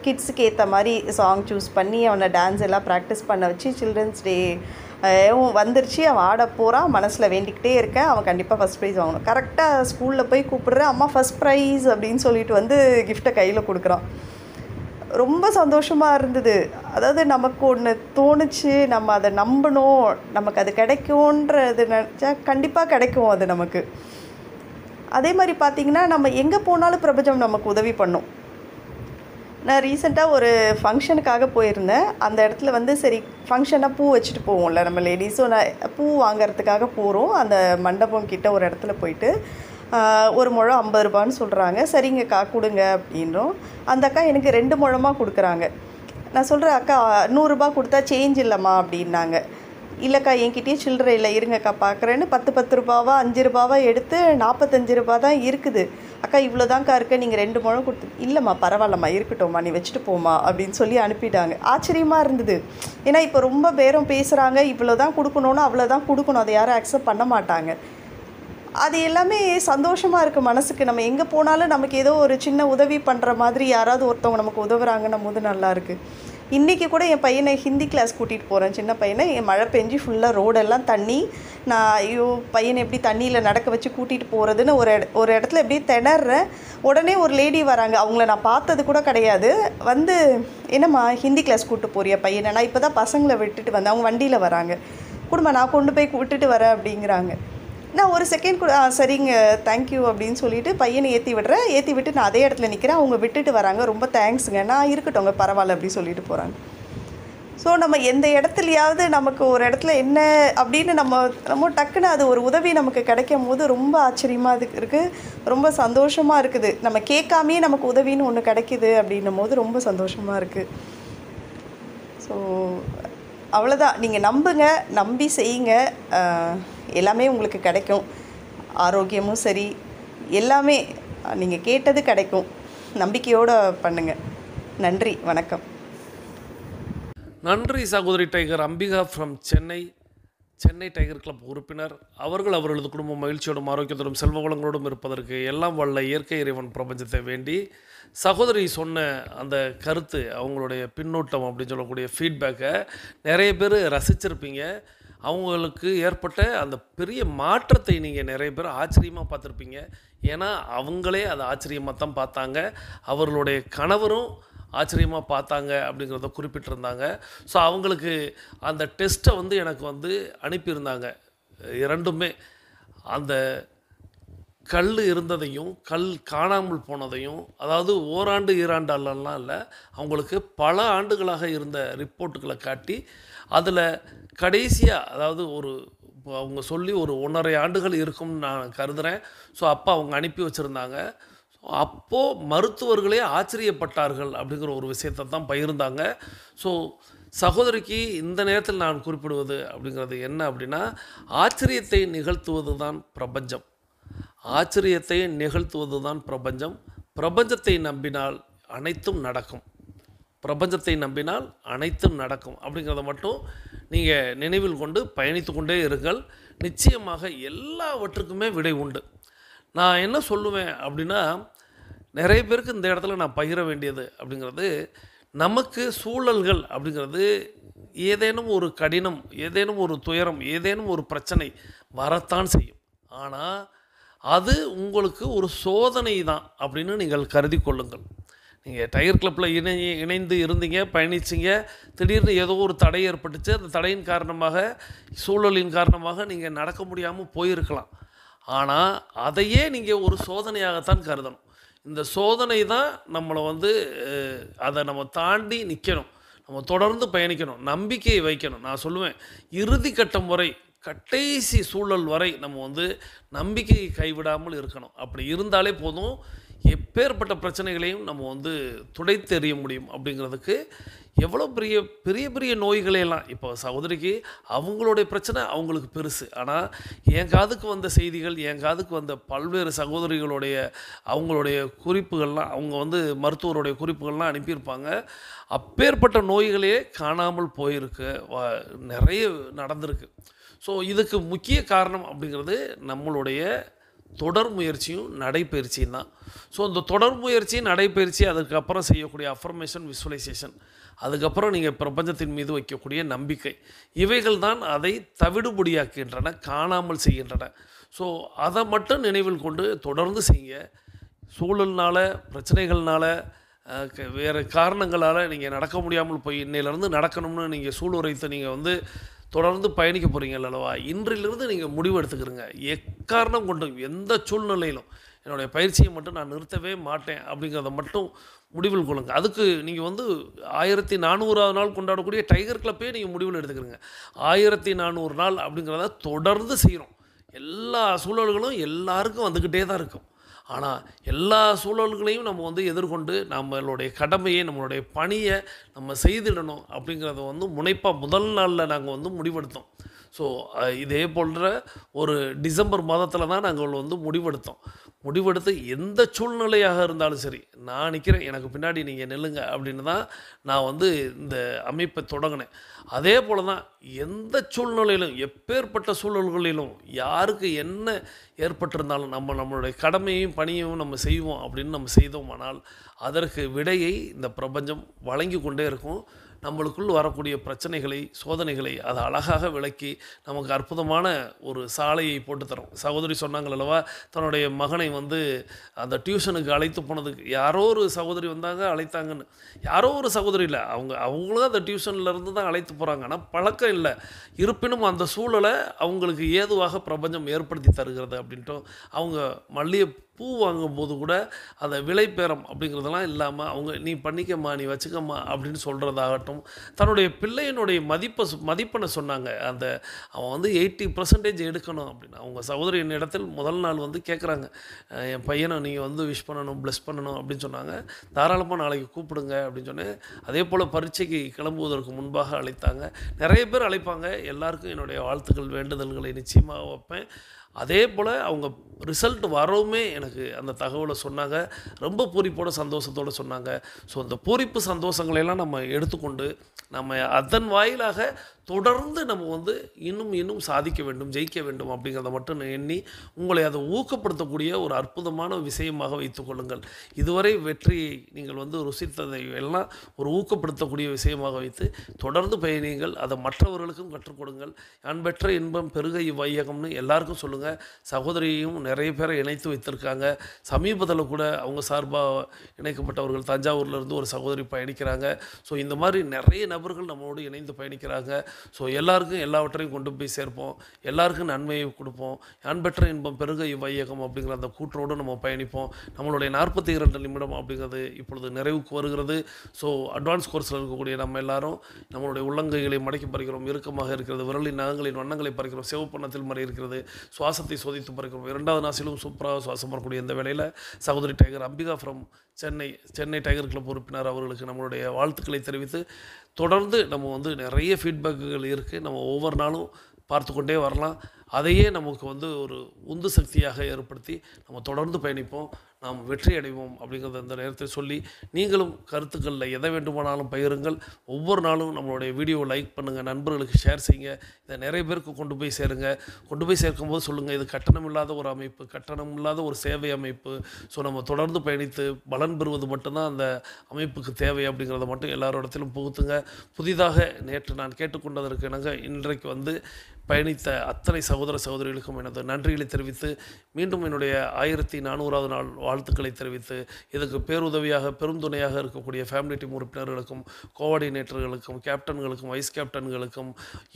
கிட்ஸுக்கு ஏற்ற மாதிரி சாங் சூஸ் பண்ணி அவனை டான்ஸ் எல்லாம் ப்ராக்டிஸ் பண்ண வச்சு சில்ட்ரன்ஸ் டே வந்துருச்சு. அவன் ஆட போகிறான், மனசில் வேண்டிக்கிட்டே இருக்கேன் அவன் கண்டிப்பாக ஃபஸ்ட் ப்ரைஸ் வாங்கணும். கரெக்டாக ஸ்கூலில் போய் கூப்பிடுறேன், அம்மா ஃபஸ்ட் ப்ரைஸ் அப்படின்னு சொல்லிட்டு கிஃப்ட்டை கையில் கொடுக்குறான். ரொம்ப சந்தோஷமாக இருந்தது. அதாவது நமக்கு ஒன்று தோணுச்சு, நம்ம அதை நம்பணும், நமக்கு அது கிடைக்கும்ன்றது நினச்சா கண்டிப்பாக கிடைக்கும் அது நமக்கு. அதே மாதிரி பார்த்திங்கன்னா நம்ம எங்கே போனாலும் பிரபஞ்சம் நமக்கு உதவி பண்ணும். நான் ரீசெண்டாக ஒரு ஃபங்க்ஷனுக்காக போயிருந்தேன். அந்த இடத்துல சரி ஃபங்க்ஷனாக பூ வச்சுட்டு போவோம்ல நம்ம லேடிஸும். நான் பூ வாங்கிறதுக்காக போகிறோம். அந்த மண்டபம் கிட்ட ஒரு இடத்துல போயிட்டு ஒரு முழம் 50 ரூபான்னு சொல்கிறாங்க. சரிங்கக்கா கொடுங்க அப்படின்றோம். அந்த அக்கா எனக்கு 2 முழமாக கொடுக்குறாங்க. நான் சொல்கிறேன், அக்கா 100 ரூபா கொடுத்தா சேஞ்ச் இல்லைம்மா அப்படின்னாங்க. இல்லைக்கா என்கிட்டயே சில்லறை இல்லை, இருங்கக்கா பார்க்குறேன்னு 10 ரூபாவா 5 ரூபாவா எடுத்து 45 ரூபா தான் இருக்குது. அக்கா இவ்வளோதான்க்கா இருக்க, நீங்கள் 2 முழம் கொடுத்து. இல்லைம்மா பரவாயில்லம்மா இருக்கட்டும்மா, நீ வச்சுட்டு போமா அப்படின்னு சொல்லி அனுப்பிட்டாங்க. ஆச்சரியமாக இருந்தது. ஏன்னா இப்போ ரொம்ப பேரம் பேசுகிறாங்க, இவ்வளோ தான் கொடுக்கணுன்னா அவ்வளோதான் கொடுக்கணும், அதை யாரும் அக்செப்ட் பண்ண மாட்டாங்க. அது எல்லாமே சந்தோஷமாக இருக்குது மனசுக்கு. நம்ம எங்கே போனாலும் நமக்கு ஏதோ ஒரு சின்ன உதவி பண்ணுற மாதிரி யாராவது ஒருத்தவங்க நமக்கு உதவுறாங்கன்னும் போது நல்லாயிருக்கு. இன்றைக்கி கூட என் பையனை ஹிந்தி கிளாஸ் கூட்டிகிட்டு போகிறேன், சின்ன பையனை. என் மழை பெஞ்சு ஃபுல்லாக ரோடெல்லாம் தண்ணி. நான் ஐயோ பையனை எப்படி தண்ணியில் நடக்க வச்சு கூட்டிகிட்டு போகிறதுன்னு ஒரு இடத்துல எப்படியே திணறேன். உடனே ஒரு லேடி வராங்க. அவங்கள நான் பார்த்தது கூட கிடையாது. என்னம்மா ஹிந்தி கிளாஸ் கூப்பிட்டு போறியா பையனை? நான் இப்போ தான் பசங்களை விட்டுட்டு வந்தேன். அவங்க வண்டியில் வராங்க. குடும்பம் நான் கொண்டு போய் விட்டுட்டு வரேன் அப்படிங்கிறாங்க. நான் ஒரு செகண்ட் கூட சரிங்க தேங்க்யூ அப்படின்னு சொல்லிவிட்டு பையனை ஏற்றி விடுறேன். ஏற்றி விட்டு நான் அதே இடத்துல நிற்கிறேன். அவங்க விட்டுட்டு வராங்க. ரொம்ப தேங்க்ஸுங்க. நான் இருக்கட்டும்ங்க பரவாயில்ல அப்படி சொல்லிட்டு போகிறாங்க. ஸோ நம்ம எந்த இடத்துலையாவது நமக்கு ஒரு இடத்துல என்ன அப்படின்னு நம்ம டக்குன்னு அது ஒரு உதவி நமக்கு கிடைக்கும் போது ரொம்ப ஆச்சரியமாக இருக்குது, ரொம்ப சந்தோஷமாக இருக்குது. நம்ம கேட்காமே நமக்கு உதவின்னு ஒன்று கிடைக்கிது அப்படின்னும் போது ரொம்ப சந்தோஷமாக இருக்குது. ஸோ அவ்வளோதான். நீங்கள் நம்புங்க, நம்பி செய்யுங்க, எல்லாமே உங்களுக்கு கிடைக்கும். ஆரோக்கியமும் சரி, எல்லாமே நீங்கள் கேட்டது கிடைக்கும். நம்பிக்கையோடு பண்ணுங்கள். நன்றி, வணக்கம். நன்றி சகோதரி tiger Ambika from Chennai tiger club உறுப்பினர். அவர்களது குடும்பம் மகிழ்ச்சியோடும் ஆரோக்கியத்தோடும் செல்வ வளங்களோடும் இருப்பதற்கு எல்லாம் வல்ல இயற்கை இறைவன் பிரபஞ்சத்தை வேண்டி சகோதரி சொன்ன அந்த கருத்து, அவங்களுடைய பின்னூட்டம் அப்படின்னு சொல்லக்கூடிய ஃபீட்பேக்கை நிறைய பேர் ரசிச்சிருப்பீங்க. அவங்களுக்கு ஏற்பட்ட அந்த பெரிய மாற்றத்தை நீங்கள் நிறைய பேர் ஆச்சரியமாக பார்த்துருப்பீங்க. ஏன்னா அவங்களே அதை ஆச்சரியமாக தான் பார்த்தாங்க. அவர்களுடைய கணவரும் ஆச்சரியமாக பார்த்தாங்க அப்படிங்கிறத குறிப்பிட்டிருந்தாங்க. ஸோ அவங்களுக்கு அந்த டெஸ்ட்டை எனக்கு அனுப்பியிருந்தாங்க. இரண்டுமே அந்த கல் இருந்ததையும் கல் காணாமல் போனதையும், அதாவது ஓராண்டு ஈராண்டாலெல்லாம் இல்லை, அவங்களுக்கு பல ஆண்டுகளாக இருந்த ரிப்போர்ட்டுகளை காட்டி அதில் கடைசியாக அதாவது அவங்க சொல்லி ஒரு 1.5 ஆண்டுகள் இருக்கும்னு நான் கருதுகிறேன். ஸோ அப்போ அவங்க அனுப்பி வச்சுருந்தாங்க. அப்போது மருத்துவர்களே ஆச்சரியப்பட்டார்கள் அப்படிங்கிற ஒரு விஷயத்தை தான் பகிர்ந்தாங்க. ஸோ சகோதரிக்கு இந்த நேரத்தில் நான் குறிப்பிடுவது அப்படிங்கிறது என்ன அப்படின்னா, ஆச்சரியத்தை நிகழ்த்துவது தான் பிரபஞ்சம். ஆச்சரியத்தை நிகழ்த்துவது தான் பிரபஞ்சம். பிரபஞ்சத்தை நம்பினால் அனைத்தும் நடக்கும். பிரபஞ்சத்தை நம்பினால் அனைத்தும் நடக்கும் அப்படிங்கிறத மட்டும் நீங்கள் நினைவில் கொண்டு பயணித்து கொண்டே இருங்கள். நிச்சயமாக எல்லாவற்றுக்குமே விடை உண்டு. நான் என்ன சொல்லுவேன் அப்படின்னா, நிறைய பேருக்கு இந்த இடத்துல நான் பகிர வேண்டியது அப்படிங்கிறது, நமக்கு சூழல்கள் அப்படிங்கிறது ஏதேனும் ஒரு கடினம், ஏதேனும் ஒரு துயரம், ஏதேனும் ஒரு பிரச்சனை வரத்தான் செய்யும். ஆனால் அது உங்களுக்கு ஒரு சோதனை தான் அப்படின்னு நீங்கள் கருதி கொள்ளுங்கள். நீங்கள் டைகர் கிளப்பில் இணைந்து இருந்தீங்க, பயணிச்சிங்க, திடீர்னு ஏதோ ஒரு தடை ஏற்பட்டுச்சு. அந்த தடையின் காரணமாக, சூழலின் காரணமாக நீங்கள் நடக்க முடியாமல் போயிருக்கலாம். ஆனால் அதையே நீங்கள் ஒரு சோதனையாகத்தான் கருதணும். இந்த சோதனை தான் நம்மளை அதை நம்ம தாண்டி நிற்கணும், நம்ம தொடர்ந்து பயணிக்கணும், நம்பிக்கையை வைக்கணும். நான் சொல்லுவேன், இறுதி கட்டம் வரை, கடைசி சூழல் வரை நம்ம நம்பிக்கையை கைவிடாமல் இருக்கணும். அப்படி இருந்தாலே போதும், எப்பேற்பட்ட பிரச்சனைகளையும் நம்ம துடைத்தெறிய முடியும். அப்படிங்கிறதுக்கு எவ்வளோ பெரிய பெரிய நோய்களையெல்லாம், இப்போ சகோதரிக்கு அவங்களுடைய பிரச்சனை அவங்களுக்கு பெருசு. ஆனால் என் காதுக்கு வந்த செய்திகள், என் காதுக்கு வந்த பல்வேறு சகோதரிகளுடைய அவங்களுடைய குறிப்புகள்லாம், அவங்க மருத்துவருடைய குறிப்புகள்லாம் அனுப்பியிருப்பாங்க. அப்பேற்பட்ட நோய்களே காணாமல் போயிருக்கு, நிறைய நடந்திருக்கு. ஸோ இதுக்கு முக்கிய காரணம் அப்படிங்கிறது நம்மளுடைய தொடர் முயற்சியும் நடைப்பயிற்சியும் தான். ஸோ இந்த தொடர் முயற்சி, நடைப்பயிற்சி, அதுக்கப்புறம் செய்யக்கூடிய அஃபர்மேஷன், விசுவலைசேஷன், அதுக்கப்புறம் நீங்கள் பிரபஞ்சத்தின் மீது வைக்கக்கூடிய நம்பிக்கை, இவைகள் தான் அதை தவிடுபொடியாக்கின்றன, காணாமல் செய்கின்றன. ஸோ அதை மட்டும் நினைவில் கொண்டு தொடர்ந்து செய்யுங்க. சூழல்னால, பிரச்சனைகள்னால, வேறு காரணங்களால் நீங்கள் நடக்க முடியாமல் போய் இன்னையிலேருந்து நடக்கணும்னு நீங்கள் சூளுரைத்து நீங்கள் வந்து தொடர்ந்து பயணிக்க போகிறீங்க அல்லவா, இன்றிலிருந்து நீங்கள் முடிவு எடுத்துக்கிறீங்க. எக்காரணம் கொண்டும் எந்த சூழ்நிலையிலும் என்னுடைய பயிற்சியை மட்டும் நான் நிறுத்தவே மாட்டேன் அப்படிங்கிறத மட்டும் முடிவில் கொள்ளுங்கள். அதுக்கு நீங்கள் வந்து 1400ஆவது நாள் கொண்டாடக்கூடிய டைகர் கிளப்பே நீங்கள் முடிவில் எடுத்துக்கிறீங்க. 1400 நாள் அப்படிங்கிறத தொடர்ந்து செய்கிறோம். எல்லா சூழல்களும் எல்லாருக்கும் வந்துக்கிட்டே தான் இருக்கும். ஆனால் எல்லா சூழல்களையும் நம்ம வந்து எதிர்கொண்டு நம்மளுடைய கடமையை, நம்மளுடைய பணியை நம்ம செய்திடணும் அப்படிங்கிறத வந்து முனைப்பாக முதல் நாளில் நாங்கள் வந்து முடிவெடுத்தோம். ஸோ இதே போன்ற ஒரு டிசம்பர் மாதத்தில் தான் நாங்கள் வந்து முடிவெடுத்து எந்த சூழ்நிலையாக இருந்தாலும் சரி, நான் நிற்கிறேன், எனக்கு பின்னாடி நீங்கள் நில்லுங்க அப்படின்னு தான் நான் வந்து இந்த அமைப்பை தொடங்கினேன். அதே போல் தான் எந்த சூழ்நிலையிலும், எப்பேற்பட்ட சூழல்களிலும், யாருக்கு என்ன ஏற்பட்டிருந்தாலும் நம்மளுடைய கடமையும் பணியையும் நம்ம செய்வோம் அப்படின்னு நம்ம செய்தோமானால் அதற்கு விடையை இந்த பிரபஞ்சம் வழங்கி கொண்டே இருக்கும். நம்மளுக்குள் வரக்கூடிய பிரச்சனைகளை, சோதனைகளை அதை அழகாக விளக்கி நமக்கு அற்புதமான ஒரு சாலையை போட்டு தரும். சகோதரி சொன்னாங்கள் அல்லவா, தன்னுடைய மகனை வந்து அந்த டியூஷனுக்கு அழைத்து போனதுக்கு யாரோ ஒரு சகோதரி வந்தாங்க, அழைத்தாங்கன்னு. யாரோ ஒரு சகோதரி இல்லை, அவங்களும் அந்த டியூஷன்லேருந்து தான் அழைத்து போகிறாங்க. ஆனால் பழக்கம் இல்லை, இருப்பினும் அந்த சூழலை அவங்களுக்கு ஏதுவாக பிரபஞ்சம் ஏற்படுத்தி தருகிறது அப்படின்ட்டும். அவங்க மல்லிகை பூ வாங்கும்போது கூட அந்த விலைப்பேரம் அப்படிங்கிறதெல்லாம் இல்லாமல் அவங்க நீ பண்ணிக்கம்மா, நீ வச்சுக்கம்மா அப்படின்னு சொல்கிறதாகட்டும். தன்னுடைய பிள்ளையினுடைய மதிப்பெண்ணை சொன்னாங்க. அவன் வந்து 80% எடுக்கணும் அப்படின்னு. அவங்க சகோதரி என்னிடத்தில் முதல் நாள் வந்து கேட்குறாங்க, என் பையனை நீங்கள் வந்து விஷ் பண்ணணும், ப்ளஸ் பண்ணணும் அப்படின்னு சொன்னாங்க. தாராளமாக நாளைக்கு கூப்பிடுங்க அப்படின்னு சொன்னேன். அதே போல் பரீட்சைக்கு கிளம்புவதற்கு முன்பாக அழைத்தாங்க. நிறைய பேர் அழைப்பாங்க. எல்லாருக்கும் என்னுடைய வாழ்த்துக்கள், வேண்டுதல்களை நிச்சயமாக வைப்பேன். அதே போல் அவங்க ரிசல்ட் வரவுமே எனக்கு அந்த தகவலை சொன்னாங்க. ரொம்ப பூரிப்போட சந்தோஷத்தோடு சொன்னாங்க. ஸோ அந்த பூரிப்பு சந்தோஷங்களையெல்லாம் நம்ம எடுத்துக்கொண்டு நம்ம அதன் வாயிலாக தொடர்ந்து நம்ம வந்து இன்னும் சாதிக்க வேண்டும், ஜெயிக்க வேண்டும் அப்படிங்கிறத மட்டும் எண்ணி உங்களை அதை ஊக்கப்படுத்தக்கூடிய ஒரு அற்புதமான விஷயமாக வைத்துக்கொள்ளுங்கள். இதுவரை வெற்றியை நீங்கள் வந்து ருசித்ததை எல்லாம் ஒரு ஊக்கப்படுத்தக்கூடிய விஷயமாக வைத்து தொடர்ந்து பயணியுங்கள். அதை மற்றவர்களுக்கும் கற்றுக் கொடுங்கள். நான் பெற்ற இன்பம் பெருக இவ்வையகம்னு எல்லாருக்கும் சொல்லுங்கள். சகோதரியையும் நிறைய பேரை இணைத்து வைத்திருக்காங்க. சமீபத்தில் கூட அவங்க சார்பாக இணைக்கப்பட்டவர்கள் தஞ்சாவூர்லேருந்து ஒரு சகோதரி பயணிக்கிறாங்க. ஸோ இந்த மாதிரி நிறைய நபர்கள் நம்மளோடு இணைந்து பயணிக்கிறாங்க. ஸோ எல்லாருக்கும் எல்லாவற்றையும் கொண்டு போய் சேர்ப்போம், எல்லாருக்கும் நன்மையை கொடுப்போம். யான் பெற்ற இன்பம் பெருக இவ்வையகம் அப்படிங்கிற அந்த கூற்றோடு நம்ம பயணிப்போம். நம்மளுடைய 42 நிமிடம் அப்படிங்கிறது இப்பொழுது நிறைவுக்கு வருகிறது. ஸோ அட்வான்ஸ் கோர்ஸில் இருக்கக்கூடிய நம்ம எல்லாரும் நம்மளுடைய உள்ளங்கைகளை மடக்கி பறிக்கிறோம், இறுக்கமாக இருக்கிறது, விரலின் நகங்களின் வண்ணங்களை பறிக்கிறோம், சிவப்பண்ணத்தில் மறை இருக்கிறது, சுவாசத்தை சோதித்து பறிக்கிறோம். 2வது நாசிலும் சூப்பராக சுவாசம் வரக்கூடிய இந்த வேளையில் சகோதரி tiger Ambika from Chennai tiger club உறுப்பினர் அவர்களுக்கு நம்மளுடைய வாழ்த்துக்களை தெரிவித்து தொடர்ந்து நம்ம வந்து நிறைய ஃபீட்பேக்குகள் இருக்குது. நம்ம ஒவ்வொரு நாளும் பார்த்து கொண்டே வரலாம். அதையே நமக்கு வந்து ஒரு உந்து சக்தியாக ஏற்படுத்தி நம்ம தொடர்ந்து பயணிப்போம், நாம் வெற்றி அடைவோம் அப்படிங்கிறத இந்த நேரத்தில் சொல்லி, நீங்களும் கருத்துக்களில் எதை வேண்டுமானாலும் பகிருங்கள். ஒவ்வொரு நாளும் நம்மளுடைய வீடியோவை லைக் பண்ணுங்கள், நண்பர்களுக்கு ஷேர் செய்யுங்க, இதை நிறைய பேருக்கு கொண்டு போய் சேருங்க. கொண்டு போய் சேர்க்கும்போது சொல்லுங்கள், இது கட்டணம் இல்லாத ஒரு அமைப்பு, கட்டணம் இல்லாத ஒரு சேவை அமைப்பு. ஸோ நம்ம தொடர்ந்து பயணித்து பலன் பெறுவது மட்டும்தான் அந்த அமைப்புக்கு தேவை அப்படிங்கிறத மட்டும் எல்லாரோடத்திலும் புகுத்துங்க. புதிதாக நேற்று நான் கேட்டுக்கொண்டதற்கு இணங்க இன்றைக்கு வந்து பயணித்த அத்தனை சகோதர சகோதரிகளுக்கும் எனது நன்றிகளை தெரிவித்து, மீண்டும் என்னுடைய 1400ஆவது நாள் வாழ்த்துக்களை தெரிவித்து, இதுக்கு பேருதவியாக பெருந்துணையாக இருக்கக்கூடிய ஃபேமிலி டீம் உறுப்பினர்களுக்கும், கோஆர்டினேட்டர்களுக்கும், கேப்டன்களுக்கும், வைஸ் கேப்டன்களுக்கும்,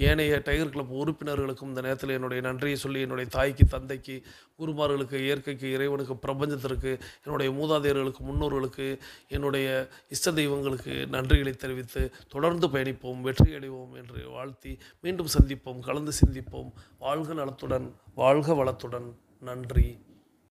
ஏனைய டைகர் கிளப் உறுப்பினர்களுக்கும் இந்த நேரத்தில் என்னுடைய நன்றியை சொல்லி, என்னுடைய தாய்க்கு, தந்தைக்கு, குருமார்களுக்கு, இயற்கைக்கு, இறைவனுக்கு, பிரபஞ்சத்திற்கு, என்னுடைய மூதாதையர்களுக்கு, முன்னோர்களுக்கு, என்னுடைய இஷ்ட தெய்வங்களுக்கு நன்றிகளை தெரிவித்து தொடர்ந்து பயணிப்போம், வெற்றி அடைவோம் என்று வாழ்த்தி மீண்டும் சந்திப்போம், கலந்து சிந்திப்போம். வாழ்க நலத்துடன், வாழ்க வளத்துடன். நன்றி.